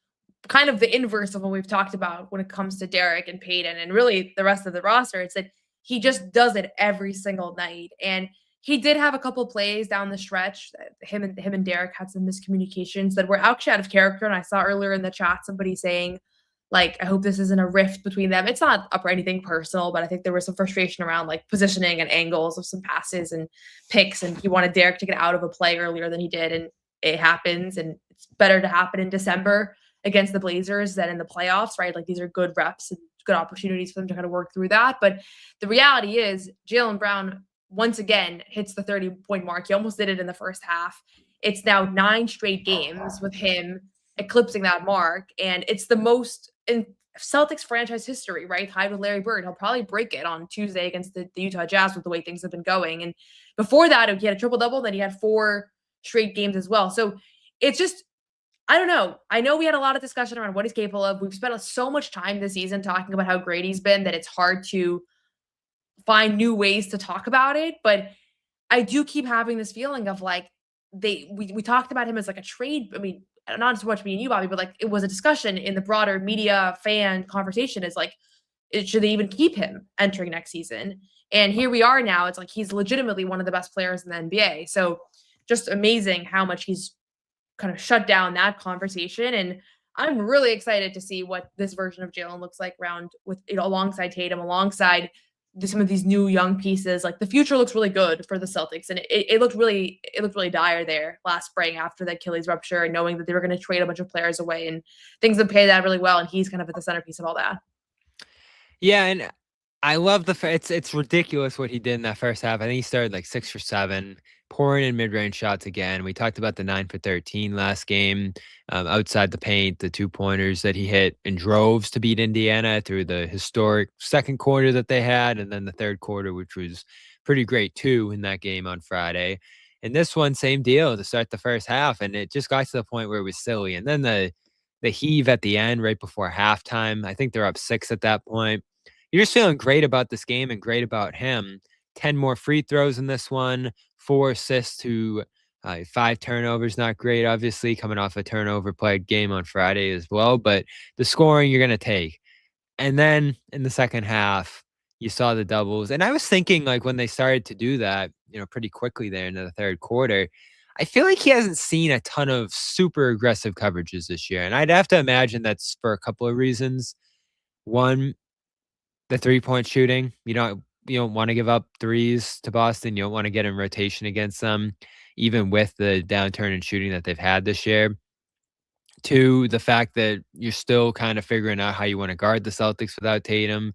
kind of the inverse of what we've talked about when it comes to Derek and Peyton and really the rest of the roster. It's that he just does it every single night. And he did have a couple plays down the stretch. Him and Derek had some miscommunications that were actually out of character. And I saw earlier in the chat somebody saying, like, I hope this isn't a rift between them. It's not up or anything personal, but I think there was some frustration around like positioning and angles of some passes and picks. And he wanted Derek to get out of a play earlier than he did. And it happens. And it's better to happen in December against the Blazers than in the playoffs, right? Like, these are good reps and good opportunities for them to kind of work through that. But the reality is Jaylen Brown once again hits the 30-point mark. He almost did it in the first half. It's now 9 straight games with him eclipsing that mark. And it's the most in Celtics franchise history, right? Tied with Larry Bird. He'll probably break it on Tuesday against the Utah Jazz with the way things have been going. And before that, he had a triple-double, then he had 4 straight games as well. So it's just, I don't know. I know we had a lot of discussion around what he's capable of. We've spent so much time this season talking about how great he's been that it's hard to find new ways to talk about it. But I do keep having this feeling of like we talked about him as like a trade. I mean, not so much me and you, Bobby, but like it was a discussion in the broader media fan conversation is like, should they even keep him entering next season? And here we are now. It's like he's legitimately one of the best players in the NBA. So just amazing how much he's kind of shut down that conversation. And I'm really excited to see what this version of Jaylen looks like alongside Tatum, alongside some of these new young pieces. Like the future looks really good for the Celtics, and it looked really dire there last spring after the Achilles rupture, and knowing that they were going to trade a bunch of players away, and things have played out really well. And he's kind of at the centerpiece of all that. Yeah, and I love it's ridiculous what he did in that first half. I think he started like 6 for 7, pouring in mid-range shots again. We talked about the 9 for 13 last game, outside the paint, the 2-pointers that he hit in droves to beat Indiana through the historic second quarter that they had, and then the third quarter, which was pretty great too in that game on Friday. And this one, same deal to start the first half, and it just got to the point where it was silly. And then the heave at the end right before halftime, I think they're up 6 at that point. You're just feeling great about this game and great about him. 10 more free throws in this one, 4 assists to 5 turnovers. Not great, obviously, coming off a turnover played game on Friday as well. But the scoring you're going to take. And then in the second half, you saw the doubles. And I was thinking, like, when they started to do that, pretty quickly there into the third quarter, I feel like he hasn't seen a ton of super aggressive coverages this year. And I'd have to imagine that's for a couple of reasons. One, the 3-point shooting. You don't want to give up threes to Boston. You don't want to get in rotation against them, even with the downturn in shooting that they've had this year. 2, the fact that you're still kind of figuring out how you want to guard the Celtics without Tatum.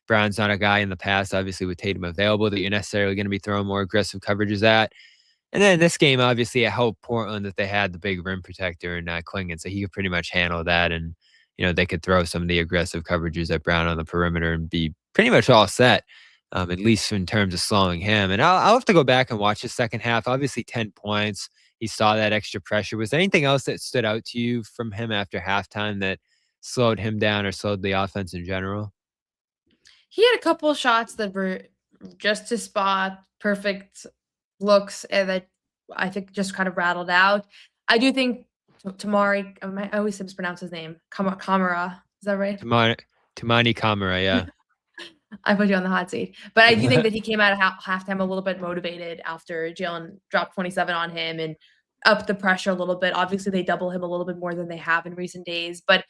Brown's not a guy in the past, obviously, with Tatum available, that you're necessarily going to be throwing more aggressive coverages at. And then this game, obviously, it helped Portland that they had the big rim protector and Klingon, so he could pretty much handle that. And they could throw some of the aggressive coverages at Brown on the perimeter and be pretty much all set, at least in terms of slowing him. And I'll have to go back and watch the second half. Obviously, 10 points. He saw that extra pressure. Was there anything else that stood out to you from him after halftime that slowed him down or slowed the offense in general? He had a couple of shots that were just to spot, perfect looks, and that I think just kind of rattled out. I do think Tamari, I always mispronounce his name. Kamara, is that right? Tamani Kamara, yeah. I put you on the hot seat. But I do think that he came out of halftime a little bit motivated after Jaylen dropped 27 on him and upped the pressure a little bit. Obviously, they double him a little bit more than they have in recent days. But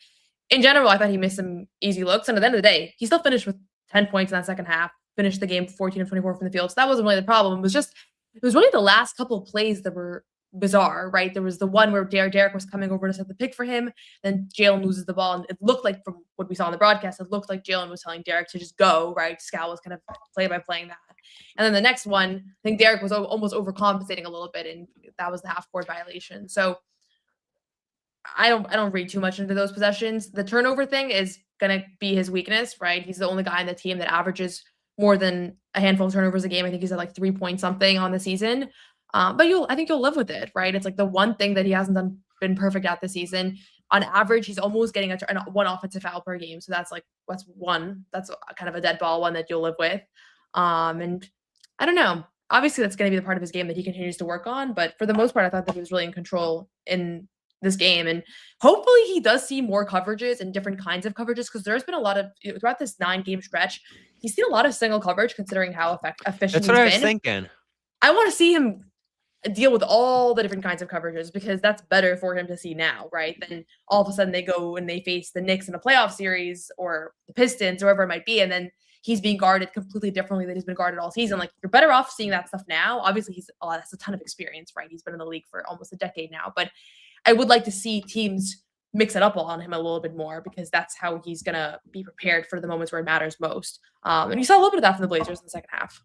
in general, I thought he missed some easy looks. And at the end of the day, he still finished with 10 points in that second half, finished the game 14 of 24 from the field. So that wasn't really the problem. It was really the last couple of plays that were bizarre, right? There was the one where Derek was coming over to set the pick for him. Then Jaylen loses the ball. And it looked like, from what we saw in the broadcast, it looked like Jaylen was telling Derek to just go, right? Scal was kind of play by playing that. And then the next one, I think Derek was almost overcompensating a little bit, and that was the half-court violation. So I don't read too much into those possessions. The turnover thing is going to be his weakness, right? He's the only guy in the team that averages more than a handful of turnovers a game. I think he's at like 3 point something on the season. But I think you'll live with it, right? It's like the one thing that he hasn't been perfect at this season. On average, he's almost getting one offensive foul per game. So that's one. That's kind of a dead ball, one that you'll live with. And I don't know. Obviously, that's going to be the part of his game that he continues to work on. But for the most part, I thought that he was really in control in this game. And hopefully he does see more coverages and different kinds of coverages, because there's been a lot of, throughout this 9-game stretch, he's seen a lot of single coverage considering how efficient That's what I was been. thinking. I want to see him deal with all the different kinds of coverages, because that's better for him to see now, right? Then all of a sudden they go and they face the Knicks in a playoff series or the Pistons, or whoever it might be, and then he's being guarded completely differently than he's been guarded all season. Like, you're better off seeing that stuff now. Obviously, has a ton of experience, right? He's been in the league for almost a decade now, but I would like to see teams mix it up on him a little bit more, because that's how he's going to be prepared for the moments where it matters most. And you saw a little bit of that from the Blazers in the second half.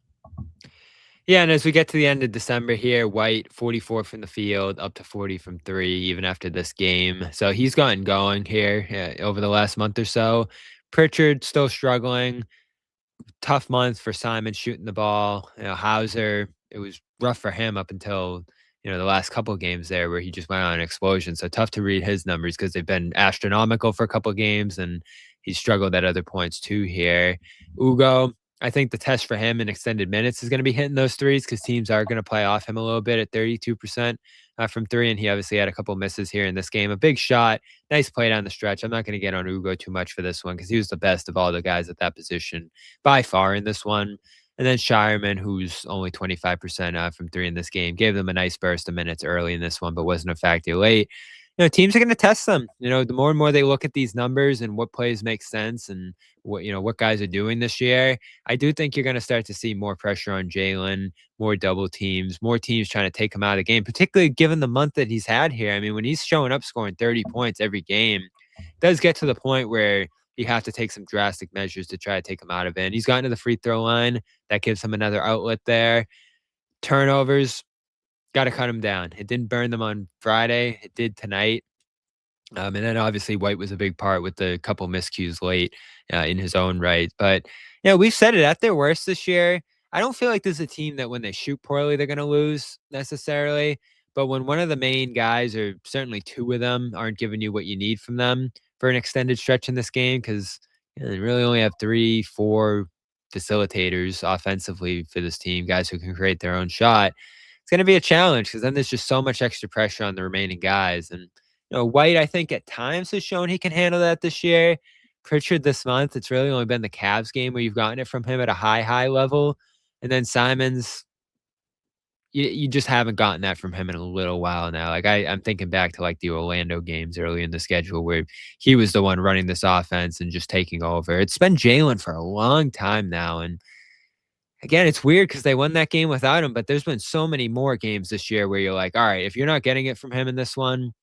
Yeah, and as we get to the end of December here, White 44 from the field, up to 40 from 3, even after this game. So he's gotten going here over the last month or so. Pritchard still struggling. Tough month for Simon shooting the ball. Hauser, it was rough for him up until the last couple of games there where he just went on an explosion. So tough to read his numbers because they've been astronomical for a couple of games, and he struggled at other points too here. Ugo, I think the test for him in extended minutes is going to be hitting those threes because teams are going to play off him a little bit at 32% from three. And he obviously had a couple misses here in this game. A big shot, nice play down the stretch. I'm not going to get on Ugo too much for this one because he was the best of all the guys at that position by far in this one. And then Shireman, who's only 25% from three in this game, gave them a nice burst of minutes early in this one, but wasn't a factor late. Teams are going to test them. The more and more they look at these numbers and what plays make sense and what guys are doing this year, I do think you're going to start to see more pressure on Jaylen, more double teams, more teams trying to take him out of the game, particularly given the month that he's had here. I mean, when he's showing up scoring 30 points every game, it does get to the point where you have to take some drastic measures to try to take him out of it. And he's gotten to the free throw line. That gives him another outlet there. Turnovers, got to cut him down. It didn't burn them on Friday. It did tonight. And then obviously White was a big part with the couple miscues late in his own right. But, we've said it at their worst this year. I don't feel like this is a team that when they shoot poorly, they're going to lose necessarily. But when one of the main guys, or certainly two of them, aren't giving you what you need from them for an extended stretch in this game, because they really only have 3-4 facilitators offensively for this team, guys who can create their own shot. It's going to be a challenge because then there's just so much extra pressure on the remaining guys. And, White, I think at times has shown he can handle that this year. Pritchard this month, it's really only been the Cavs game where you've gotten it from him at a high level. And then Simons, you just haven't gotten that from him in a little while now. Like I'm thinking back to like the Orlando games early in the schedule where he was the one running this offense and just taking over. It's been Jaylen for a long time now. And again, it's weird because they won that game without him, but there's been so many more games this year where you're like, all right, if you're not getting it from him in this one,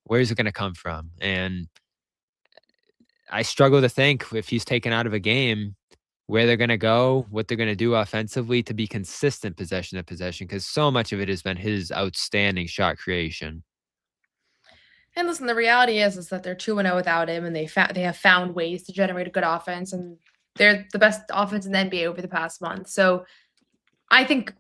where's it going to come from? And I struggle to think if he's taken out of a game, where they're going to go, what they're going to do offensively to be consistent possession to possession, because so much of it has been his outstanding shot creation. And listen, the reality is that they're 2-0 without him, and they have found ways to generate a good offense, and they're the best offense in the NBA over the past month. So I think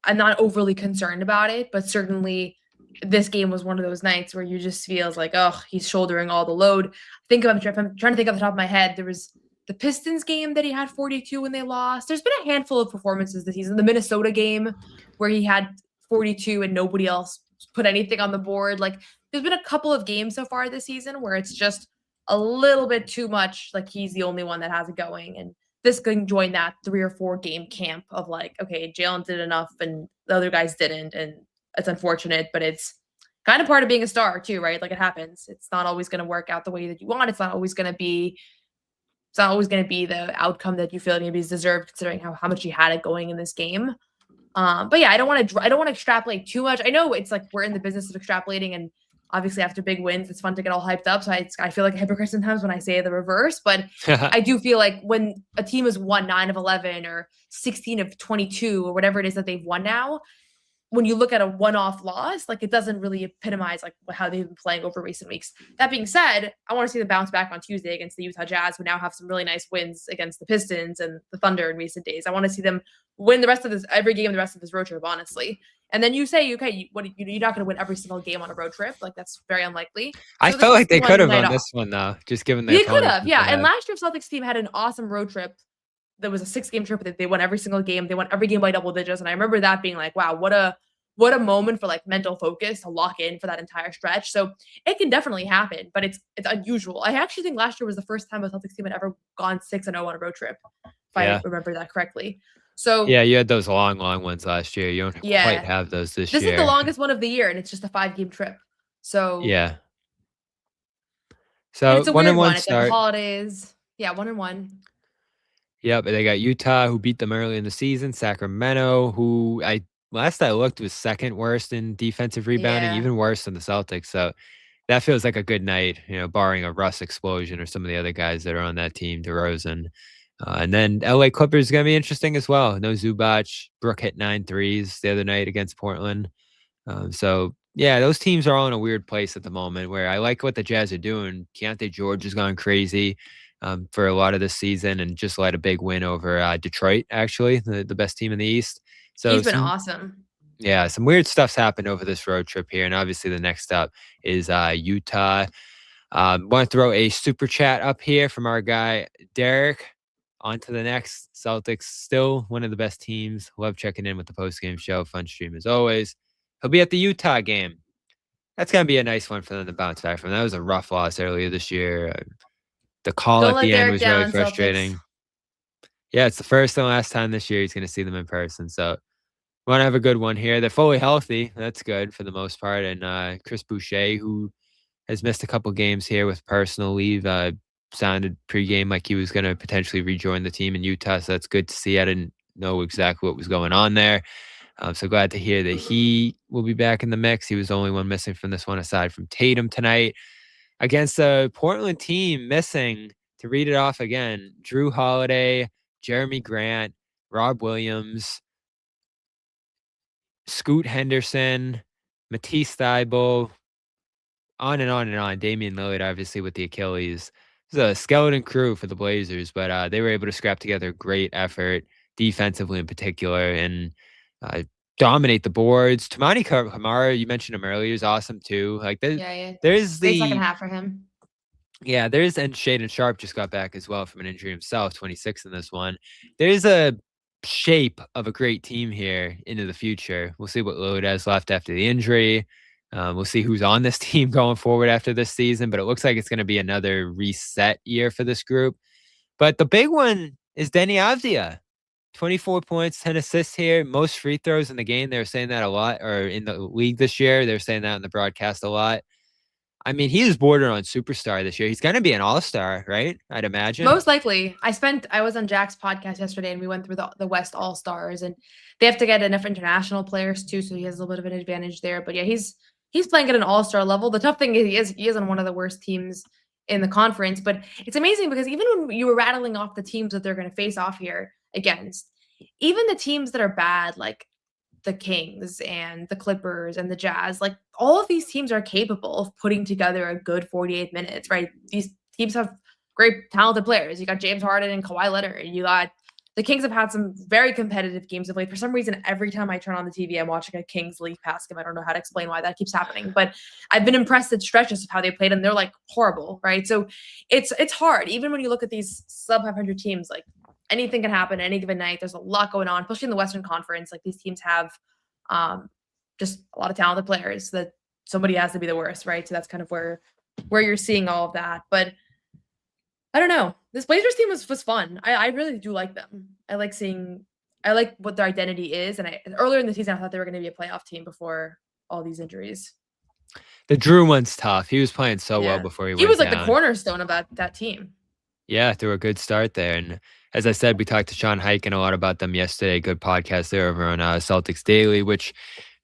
I'm not overly concerned about it, but certainly this game was one of those nights where you just feels like, oh, he's shouldering all the load. I'm trying to think off the top of my head. There was the Pistons game that he had 42 when they lost. There's been a handful of performances this season. The Minnesota game where he had 42 and nobody else put anything on the board. Like, there's been a couple of games so far this season where it's just a little bit too much. Like, he's the only one that has it going. And this can join that 3 or 4 game camp of like, okay, Jaylen did enough and the other guys didn't. And it's unfortunate, but it's kind of part of being a star too, right? Like, it happens. It's not always going to work out the way that you want. It's not always going to be the outcome that you feel maybe is deserved, considering how much he had it going in this game. But yeah, I don't want to extrapolate too much. I know it's like we're in the business of extrapolating, and obviously after big wins, it's fun to get all hyped up. So I feel like a hypocrite sometimes when I say the reverse, but I do feel like when a team has won 9 of 11 or 16 of 22 or whatever it is that they've won now, when you look at a one-off loss, like, it doesn't really epitomize like how they've been playing over recent weeks. That being said, I want to see them bounce back on Tuesday against the Utah Jazz, who now have some really nice wins against the Pistons and the Thunder in recent days. I want to see them win every game the rest of this road trip, honestly. And then you say, okay, you're not going to win every single game on a road trip. Like, that's very unlikely. I felt like they could have on this one, though, just given the opponent. They could have, yeah. And last year's Celtics team had an awesome road trip. There was a 6-game trip that they won every single game. They won every game by double digits. And I remember that being like, wow, what a moment for like mental focus to lock in for that entire stretch. So it can definitely happen, but it's unusual. I actually think last year was the first time a Celtics team had ever gone 6-0 on a road trip, if I remember that correctly. So yeah, you had those long ones last year. You don't quite have those this year. This is the longest one of the year, and it's just a 5-game trip. So yeah. So it's a 1-1 start. It's like the holidays. Yeah, 1-1. Yep, they got Utah, who beat them early in the season. Sacramento, who last I looked was second worst in defensive rebounding, even worse than the Celtics. So that feels like a good night, barring a Russ explosion or some of the other guys that are on that team, DeRozan. And then LA Clippers is going to be interesting as well. No Zubac. Brook hit 9 threes the other night against Portland. So yeah, those teams are all in a weird place at the moment where I like what the Jazz are doing. Keontae George has gone crazy for a lot of this season and just led a big win over Detroit, actually, the best team in the East. So he's been awesome. Yeah, some weird stuff's happened over this road trip here. And obviously the next up is Utah. Want to throw a super chat up here from our guy, Derek, on to the next. Celtics, still one of the best teams. Love checking in with the postgame show. Fun stream as always. He'll be at the Utah game. That's going to be a nice one for them to bounce back from. That was a rough loss earlier this year. The call Don't at let the end Derek was really down, frustrating. Celtics. Yeah, it's the first and last time this year he's going to see them in person. So we want to have a good one here. They're fully healthy. That's good for the most part. And Chris Boucher, who has missed a couple games here with personal leave, sounded pregame like he was going to potentially rejoin the team in Utah. So that's good to see. I didn't know exactly what was going on there. I'm so glad to hear that he will be back in the mix. He was the only one missing from this one aside from Tatum tonight. Against a Portland team missing, to read it off again, Drew Holiday, Jeremy Grant, Rob Williams, Scoot Henderson, Matisse Thybulle, on and on and on. Damian Lillard, obviously, with the Achilles. It's a skeleton crew for the Blazers, but they were able to scrap together a great effort, defensively in particular, and dominate the boards. Tamani Kamara, you mentioned him earlier, is awesome too. Like there's Great second half for him. Yeah, and Shaedon Sharp just got back as well from an injury himself, 26 in this one. There's a shape of a great team here into the future. We'll see what Lillard has left after the injury. We'll see who's on this team going forward after this season, but it looks like it's going to be another reset year for this group. But the big one is Deni Avdija. 24 points, 10 assists here, most free throws in the game. They were saying that a lot, or in the league this year. They were saying that in the broadcast a lot. I mean, he is bordering on superstar this year. He's going to be an all-star, right? I'd imagine. Most likely. I was on Jack's podcast yesterday, and we went through the West All-Stars, and they have to get enough international players too, so he has a little bit of an advantage there. But yeah, he's playing at an all-star level. The tough thing is he is on one of the worst teams in the conference. But it's amazing because even when you were rattling off the teams that they're going to face off here against, even the teams that are bad, like the Kings and the Clippers and the Jazz, like all of these teams are capable of putting together a good 48 minutes, right? These teams have great talented players. You got James Harden and Kawhi Leonard. You got the Kings have had some very competitive games of late. For some reason, every time I turn on the TV, I'm watching a Kings league pass game. I don't know how to explain why that keeps happening, but I've been impressed at stretches of how they played, and they're like horrible, right? So it's hard. Even when you look at these sub 500 teams, like anything can happen any given night. There's a lot going on, especially in the Western Conference. Like these teams have just a lot of talented players that somebody has to be the worst, right? So that's kind of where you're seeing all of that. But I don't know. This Blazers team was fun. I really do like them. I like what their identity is. And earlier in the season, I thought they were going to be a playoff team before all these injuries. The Drew one's tough. He was playing so well before he was like down. The cornerstone of that team. Yeah, through a good start there. And as I said, we talked to Sean Hyken a lot about them yesterday. Good podcast there over on Celtics Daily, which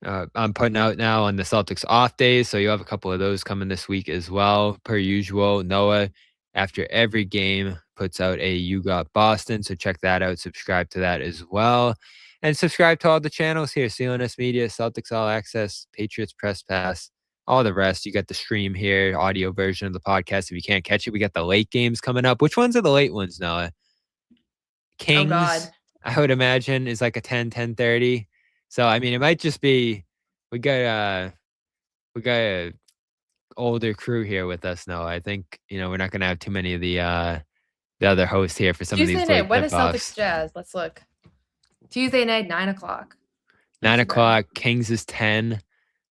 I'm putting out now on the Celtics off days. So you'll have a couple of those coming this week as well. Per usual, Noah, after every game, puts out a You Got Boston. So check that out. Subscribe to that as well. And subscribe to all the channels here. CLNS Media, Celtics All Access, Patriots Press Pass, all the rest. You got the stream here, audio version of the podcast. If you can't catch it, we got the late games coming up. Which ones are the late ones, Noah? Kings, oh God. I would imagine, is like a 10:30. So, I mean, it might just be, we got a older crew here with us, Noah. I think, we're not going to have too many of the other hosts here for some Tuesday of these night. late When is tip-offs. Celtics Jazz? Let's look. Tuesday night, 9:00. 9:00. Kings is 10.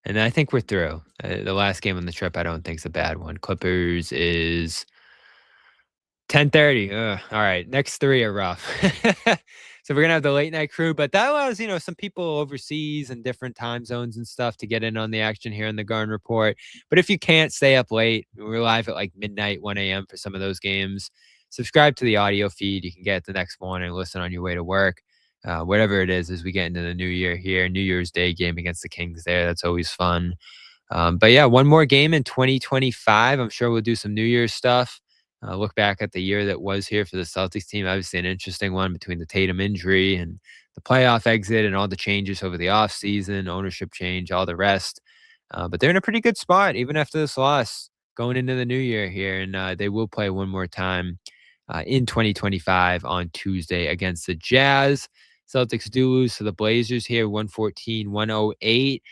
And I think we're through. The last game on the trip, I don't think is a bad one. Clippers is 10:30. All right. Next three are rough. So we're going to have the late night crew, but that allows, some people overseas and different time zones and stuff to get in on the action here in the Garden Report. But if you can't stay up late, we're live at like midnight, 1 a.m. for some of those games. Subscribe to the audio feed. You can get it the next morning and listen on your way to work. Whatever it is, as we get into the new year here, New Year's Day game against the Kings there. That's always fun. But yeah, one more game in 2025. I'm sure we'll do some New Year's stuff. Look back at the year that was here for the Celtics team. Obviously an interesting one between the Tatum injury and the playoff exit and all the changes over the offseason, ownership change, all the rest. But they're in a pretty good spot, even after this loss, going into the new year here. And they will play one more time in 2025 on Tuesday against the Jazz. Celtics do lose to the Blazers here, 114-108.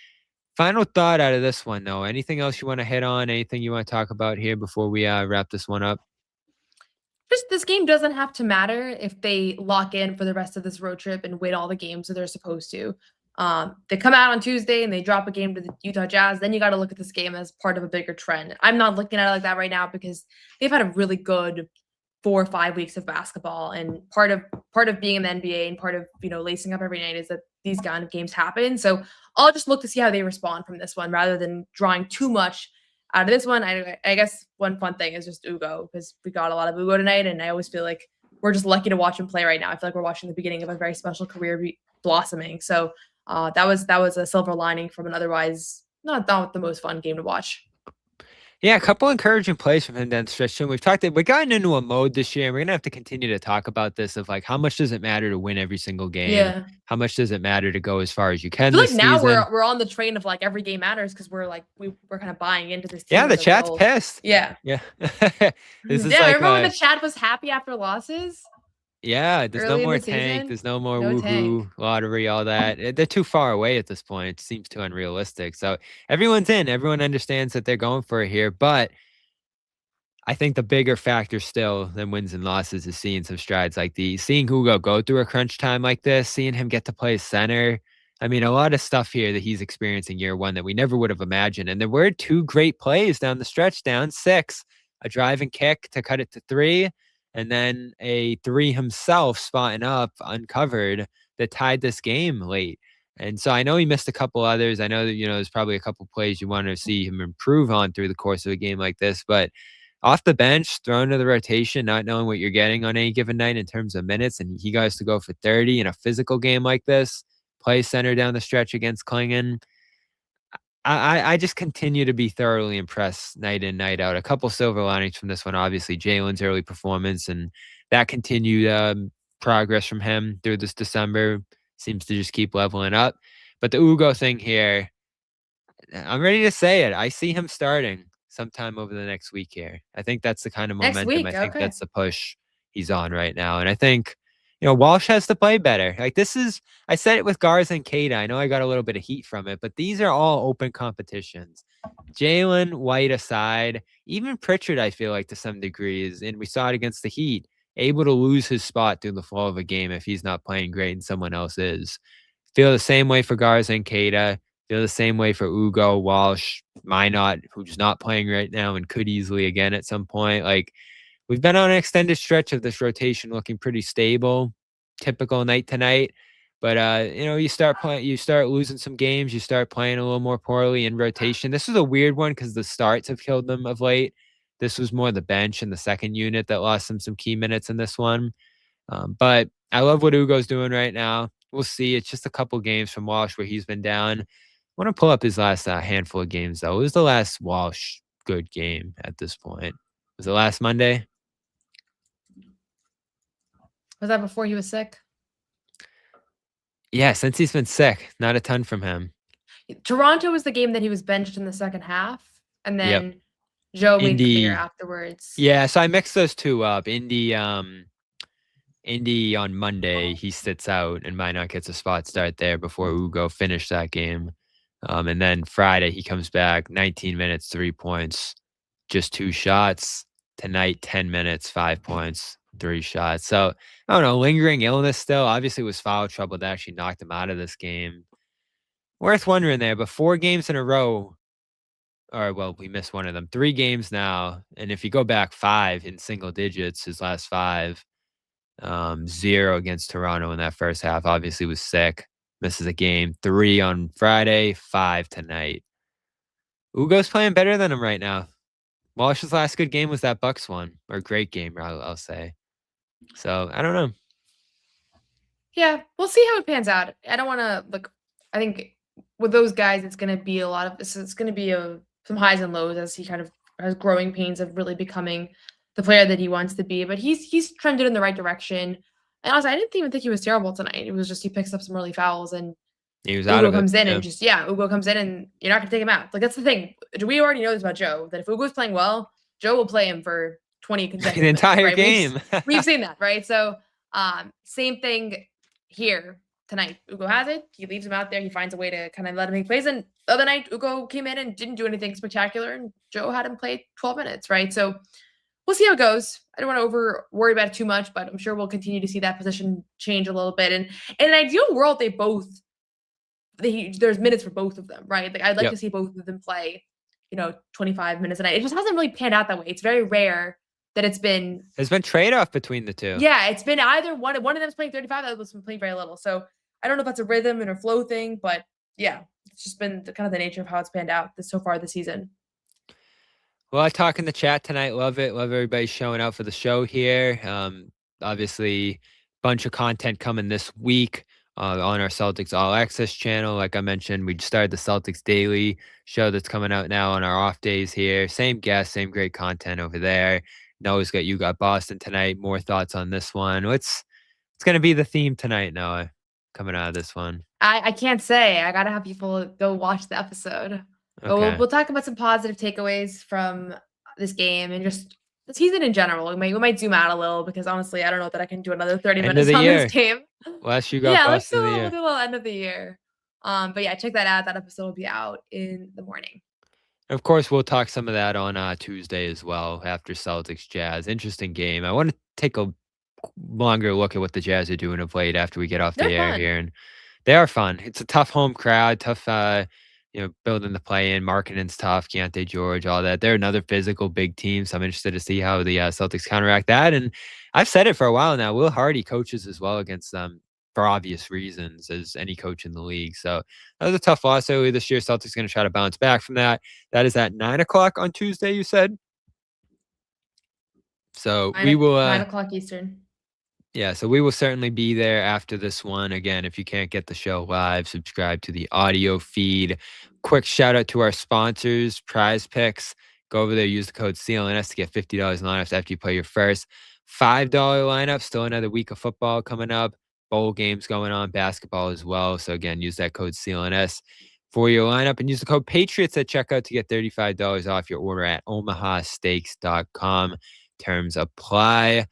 Final thought out of this one, though. Anything else you want to hit on? Anything you want to talk about here before we wrap this one up? just this game doesn't have to matter if they lock in for the rest of this road trip and win all the games that they're supposed to. They come out on Tuesday and they drop a game to the Utah Jazz. Then you got to look at this game as part of a bigger trend. I'm not looking at it like that right now because they've had a really good 4 or 5 weeks of basketball, and part of being in the NBA and part of lacing up every night is that these kind of games happen. So I'll just look to see how they respond from this one rather than drawing too much out of this one. I guess one fun thing is just Ugo, because we got a lot of Ugo tonight, and I always feel like we're just lucky to watch him play right now. I feel like we're watching the beginning of a very special career blossoming. So that was a silver lining from an otherwise not the most fun game to watch. Yeah, a couple encouraging plays from him down the stretch. We've gotten into a mode this year, and we're gonna have to continue to talk about this of like how much does it matter to win every single game? Yeah. How much does it matter to go as far as you can? I feel like this now season? we're on the train of like every game matters because we're kind of buying into this team. Yeah, the chat's pissed. Yeah. Yeah. This is like remember when the chat was happy after losses? Yeah, there's no early in more the tank. season? There's no more No woohoo tank. lottery, all that. They're too far away at this point. It seems too unrealistic. So everyone's in. Everyone understands that they're going for it here. But I think the bigger factor still than wins and losses is seeing some strides like these. Seeing Hugo go through a crunch time like this. Seeing him get to play center. I mean, a lot of stuff here that he's experiencing year one that we never would have imagined. And there were 2 great plays down the stretch, down 6. A drive and kick to cut it to 3. And then a 3 himself spotting up uncovered that tied this game late. And so I know he missed a couple others. I know that, there's probably a couple plays you want to see him improve on through the course of a game like this. But off the bench, thrown to the rotation, not knowing what you're getting on any given night in terms of minutes. And he goes to go for 30 in a physical game like this, play center down the stretch against Klingon. I just continue to be thoroughly impressed night in, night out. A couple silver linings from this one, obviously, Jaylen's early performance and that continued progress from him through this December seems to just keep leveling up. But the Ugo thing here, I'm ready to say it. I see him starting sometime over the next week here. I think that's the kind of Next momentum. week, I think okay. that's the push he's on right now. And I think, Walsh has to play better. Like I said it with Garza and Keita. I know I got a little bit of heat from it, but these are all open competitions. Jaylen, White aside, even Pritchard, I feel like to some degrees, and we saw it against the Heat, able to lose his spot through the flow of a game if he's not playing great and someone else is. Feel the same way for Garza and Keita. Feel the same way for Ugo, Walsh, Minot, who's not playing right now and could easily again at some point. Like, we've been on an extended stretch of this rotation looking pretty stable, typical night to night. But, you start losing some games. You start playing a little more poorly in rotation. This was a weird one because the starts have killed them of late. This was more the bench and the second unit that lost them some key minutes in this one. But I love what Ugo's doing right now. We'll see. It's just a couple games from Walsh where he's been down. I want to pull up his last handful of games, though. It was the last Walsh good game at this point. Was it last Monday? Was that before he was sick? Yeah, since he's been sick, not a ton from him. Toronto was the game that he was benched in the second half, and then Joe made Indy clear afterwards. Yeah, so I mixed those two up. Indy on Monday, he sits out and Minot gets a spot start there before Ugo finished that game. And then Friday, he comes back, 19 minutes, 3 points, just 2 shots. Tonight, 10 minutes, 5 points, 3 shots. So, I don't know, lingering illness still. Obviously, it was foul trouble that actually knocked him out of this game. Worth wondering there, but 4 games in a row, or, well, we missed one of them. 3 games now, and if you go back 5 in single digits, his last 5, 0 against Toronto in that first half, obviously was sick. Misses a game. 3 on Friday, 5 tonight. Ugo's playing better than him right now. Walsh's last good game was that Bucks one, or great game, I'll say. So, I don't know. Yeah, we'll see how it pans out. I don't want to look. I think with those guys, it's going to be a lot of this. It's going to be some highs and lows as he kind of has growing pains of really becoming the player that he wants to be. But he's trended in the right direction. And honestly, I didn't even think he was terrible tonight. It was just he picks up some early fouls and he was out Ugo of it. comes in and just Ugo comes in and you're not going to take him out. Like, that's the thing. We already know this about Joe, that if Ugo's playing well, Joe will play him for 20 consecutive the entire minutes, right? game. We've seen that, right? So same thing here tonight. Ugo has it. He leaves him out there. He finds a way to kind of let him make plays. And the other night, Ugo came in and didn't do anything spectacular, and Joe had him play 12 minutes, right? So we'll see how it goes. I don't want to worry about it too much, but I'm sure we'll continue to see that position change a little bit. And in an ideal world, there's minutes for both of them, right? Like I'd like to see both of them play, 25 minutes a night. It just hasn't really panned out that way. It's very rare that it's been. There's been trade-off between the two. Yeah, it's been either one of them's playing 35, the other one's been playing very little. So I don't know if that's a rhythm and a flow thing, but yeah, it's just been kind of the nature of how it's panned out so far this season. Well, I talk in the chat tonight. Love it. Love everybody showing out for the show here. Obviously, bunch of content coming this week on our Celtics All Access channel. Like I mentioned, we started the Celtics Daily show that's coming out now on our off days here. Same guests, same great content over there. Noah's got You Got Boston tonight. More thoughts on this one. What's going to be the theme tonight, Noah, coming out of this one? I can't say. I got to have people go watch the episode. But Okay. we'll talk about some positive takeaways from this game and just the season in general. We might zoom out a little because honestly, I don't know that I can do another 30 minutes on this game. Last You Got Boston of the year. Let's do a little end of the year. But yeah, check that out. That episode will be out in the morning. Of course, we'll talk some of that on Tuesday as well after Celtics Jazz. Interesting game. I want to take a longer look at what the Jazz are doing of late after we get off the air here. And they are fun. It's a tough home crowd, tough building the play in, marketing's tough, Keontae George, all that. They're another physical big team, so I'm interested to see how the Celtics counteract that. And I've said it for a while now, Will Hardy coaches as well against them for obvious reasons as any coach in the league. So that was a tough loss earlier this year. Celtics going to try to bounce back from that. That is at 9 o'clock on Tuesday, you said? So we will 9 o'clock Eastern. Yeah, so we will certainly be there after this one. Again, if you can't get the show live, subscribe to the audio feed. Quick shout out to our sponsors, Prize Picks. Go over there, use the code CLNS to get $50 in lineups after you play your first $5 lineup. Still another week of football coming up. Bowl games going on, basketball as well. So again, use that code CLNS for your lineup and use the code Patriots at checkout to get $35 off your order at omahasteaks.com. Terms apply.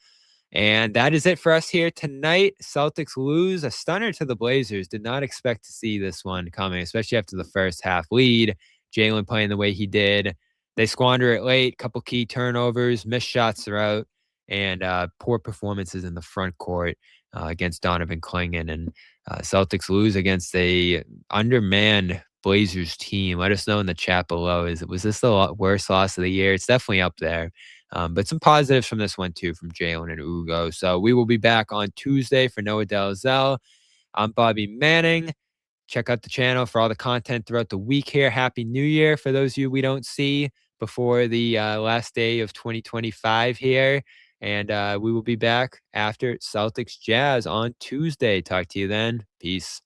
And that is it for us here tonight. Celtics lose a stunner to the Blazers. Did not expect to see this one coming, especially after the first half lead. Jaylen playing the way he did. They squander it late, couple key turnovers, missed shots throughout, and poor performances in the front court against Donovan Clingan. And Celtics lose against a undermanned Blazers team. Let us know in the chat below. Was this the worst loss of the year? It's definitely up there. But some positives from this one, too, from Jaylen and Ugo. So we will be back on Tuesday for Noah Dalzell. I'm Bobby Manning. Check out the channel for all the content throughout the week here. Happy New Year for those of you we don't see before the last day of 2025 here. And we will be back after Celtics Jazz on Tuesday. Talk to you then. Peace.